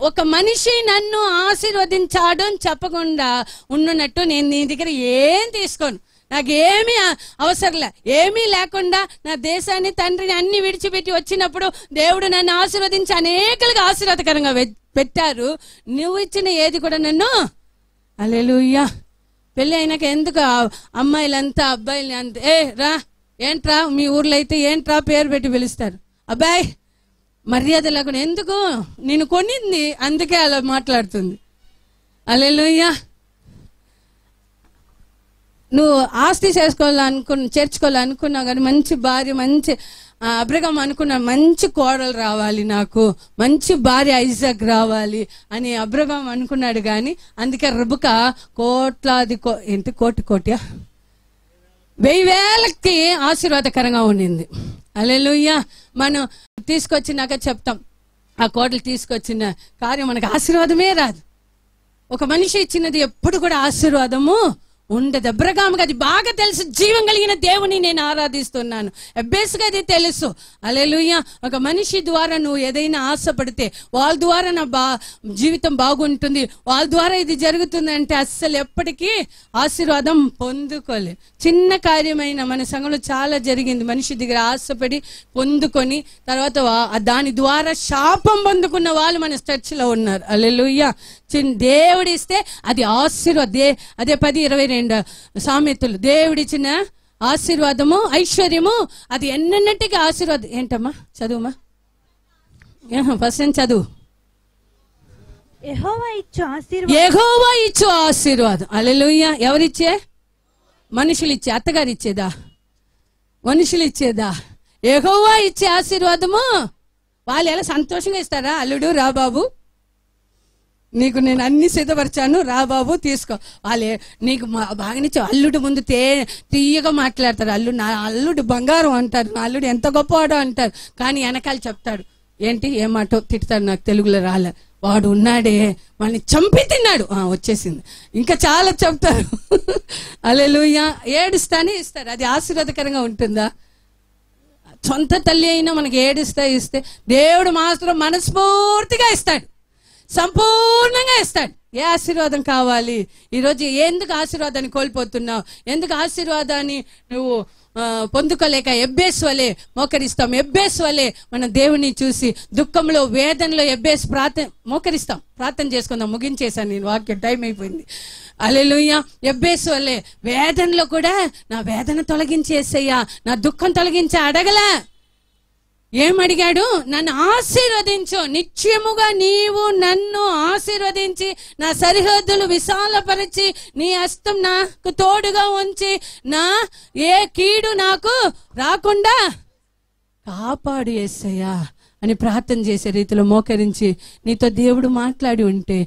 ఒక మనిషి నన్ను ఆశీర్వదించాడు అని చెప్పకుండా ఉన్నట్టు నేను నీ దగ్గర ఏం తీసుకోను. నాకు ఏమీ అవసరంలే. ఏమీ లేకుండా నా దేశాన్ని, తండ్రిని అన్ని విడిచిపెట్టి వచ్చినప్పుడు దేవుడు నన్ను ఆశీర్వదించి అనేకలుగా ఆశీర్వాదకరంగా పెట్టారు. నువ్వు ఇచ్చిన ఏది కూడా నన్ను. హల్లెలూయా. పెళ్ళి అయినాక ఎందుకు అమ్మాయిలంతా అబ్బాయిలు అంత ఏంట్రా మీ ఊర్లో అయితే ఏంట్రా పేరు పెట్టి పిలుస్తారు? అబ్బాయి మర్యాద లేకుండా ఎందుకు? నేను కొనింది అందుకే అలా మాట్లాడుతుంది. హల్లెలూయా. నువ్వు ఆస్తి చేర్చుకోవాలనుకున్నావు కానీ మంచి భార్య, మంచి అబ్రహాం అనుకున్నాడు మంచి కోడలు రావాలి, నాకు మంచి భార్య ఐజాక్ రావాలి అని అబ్రహాం అనుకున్నాడు. కానీ అందుకే రెబెకా కోట్లాది కోటియా 1000 ఆశీర్వాదకరంగా ఉండింది. హల్లెలూయా. మనం తీసుకొచ్చినాక చెప్తాం ఆ కోడలు తీసుకొచ్చిన కార్యం మనకు ఆశీర్వాదమే రాదు. ఒక మనిషి ఇచ్చినది ఎప్పుడు కూడా ఆశీర్వాదము ఉండదు. అబ్రహాముకి అది బాగా తెలుసు, జీవం కలిగిన దేవుని నేను ఆరాధిస్తున్నాను. ఎబ్బేసుగా అది తెలుసు. హల్లెలూయా. ఒక మనిషి ద్వారా నువ్వు ఏదైనా ఆశపడితే వాళ్ళ ద్వారా నా జీవితం బాగుంటుంది, వాళ్ళ ద్వారా ఇది జరుగుతుంది అంటే అస్సలు ఎప్పటికీ ఆశీర్వాదం పొందుకోలేదు. చిన్న కార్యమైన మన సంఘంలో చాలా జరిగింది. మనిషి దగ్గర ఆశపడి పొందుకొని తర్వాత దాని ద్వారా శాపం పొందుకున్న వాళ్ళు మన చర్చిలో ఉన్నారు. హల్లెలూయా. దేవుడిస్తే అది అదే 10:22 సామెతలు. దేవుడిచ్చిన ఆశీర్వాదము ఐశ్వర్యము అది ఎన్నటికీ ఆశీర్వాదం. ఏంటమ్మా చదువుమా, ఫస్ట్ చదువు. యెహోవా ఇచ్చు ఆశీర్వాదం. హల్లెలూయా. ఎవరిచ్చే? మనుషులు ఇచ్చే. అత్తగారు ఇచ్చేదా? మనుషులు ఇచ్చేదా? యెహోవా ఇచ్చే ఆశీర్వాదము. వాళ్ళు ఎలా సంతోషంగా ఇస్తారా? అల్లుడు రా బాబు, నీకు నేను అన్ని సిద్ధపరిచాను, రా బాబు తీసుకో. వాళ్ళే నీకు బాగానిచ్చే. అల్లుడు ముందు తీయగా మాట్లాడతారు. నా అల్లుడు బంగారం అంటారు, నా అల్లుడు ఎంత గొప్పవాడో అంటారు. కానీ వెనకాల చెప్తాడు ఏంటి ఏమాటో తిడతాడు, నాకు తెలుగులో రాలే, వాడు ఉన్నాడే వాడిని చంపి తిన్నాడు, వచ్చేసింది, ఇంకా చాలా చెప్తారు. హల్లెలూయా. ఏడుస్తానే ఇస్తారు. అది ఆశీర్వాదకరంగా ఉంటుందా? సొంత తల్లి అయినా మనకి ఇస్తే దేవుడు మాత్రం మనస్ఫూర్తిగా ఇస్తాడు, సంపూర్ణంగా ఇస్తాడు. ఏ ఆశీర్వాదం కావాలి? ఈరోజు ఎందుకు ఆశీర్వాదాన్ని కోల్పోతున్నావు? ఎందుకు ఆశీర్వాదాన్ని నువ్వు పొందుకోలేక ఎబ్బేసు వలె మోకరిస్తాం? ఎబ్బేసు వలె మన దేవుని చూసి దుఃఖంలో వేదనలో ఎబ్బేసు మోకరిస్తాం. ప్రార్థన చేసుకుందాం. ముగించేశాను నేను, వాక్యం టైం అయిపోయింది. హల్లెలూయా. ఎబ్బేసు వలె వేదనలో కూడా నా వేదన తొలగించేసయ్యా, నా దుఃఖం తొలగించే అడగలా. ఏమడిగాడు? నన్ను ఆశీర్వదించు, నిత్యముగా నీవు నన్ను ఆశీర్వదించి నా సరిహద్దులు విశాలపరిచి నీ హస్తం నాకు తోడుగా ఉంచి నా ఏ కీడు నాకు రాకుండా కాపాడు యేసయ్యా అని ప్రార్థన చేసే రీతిలో మోకరించి నీతో దేవుడు మాట్లాడి ఉంటే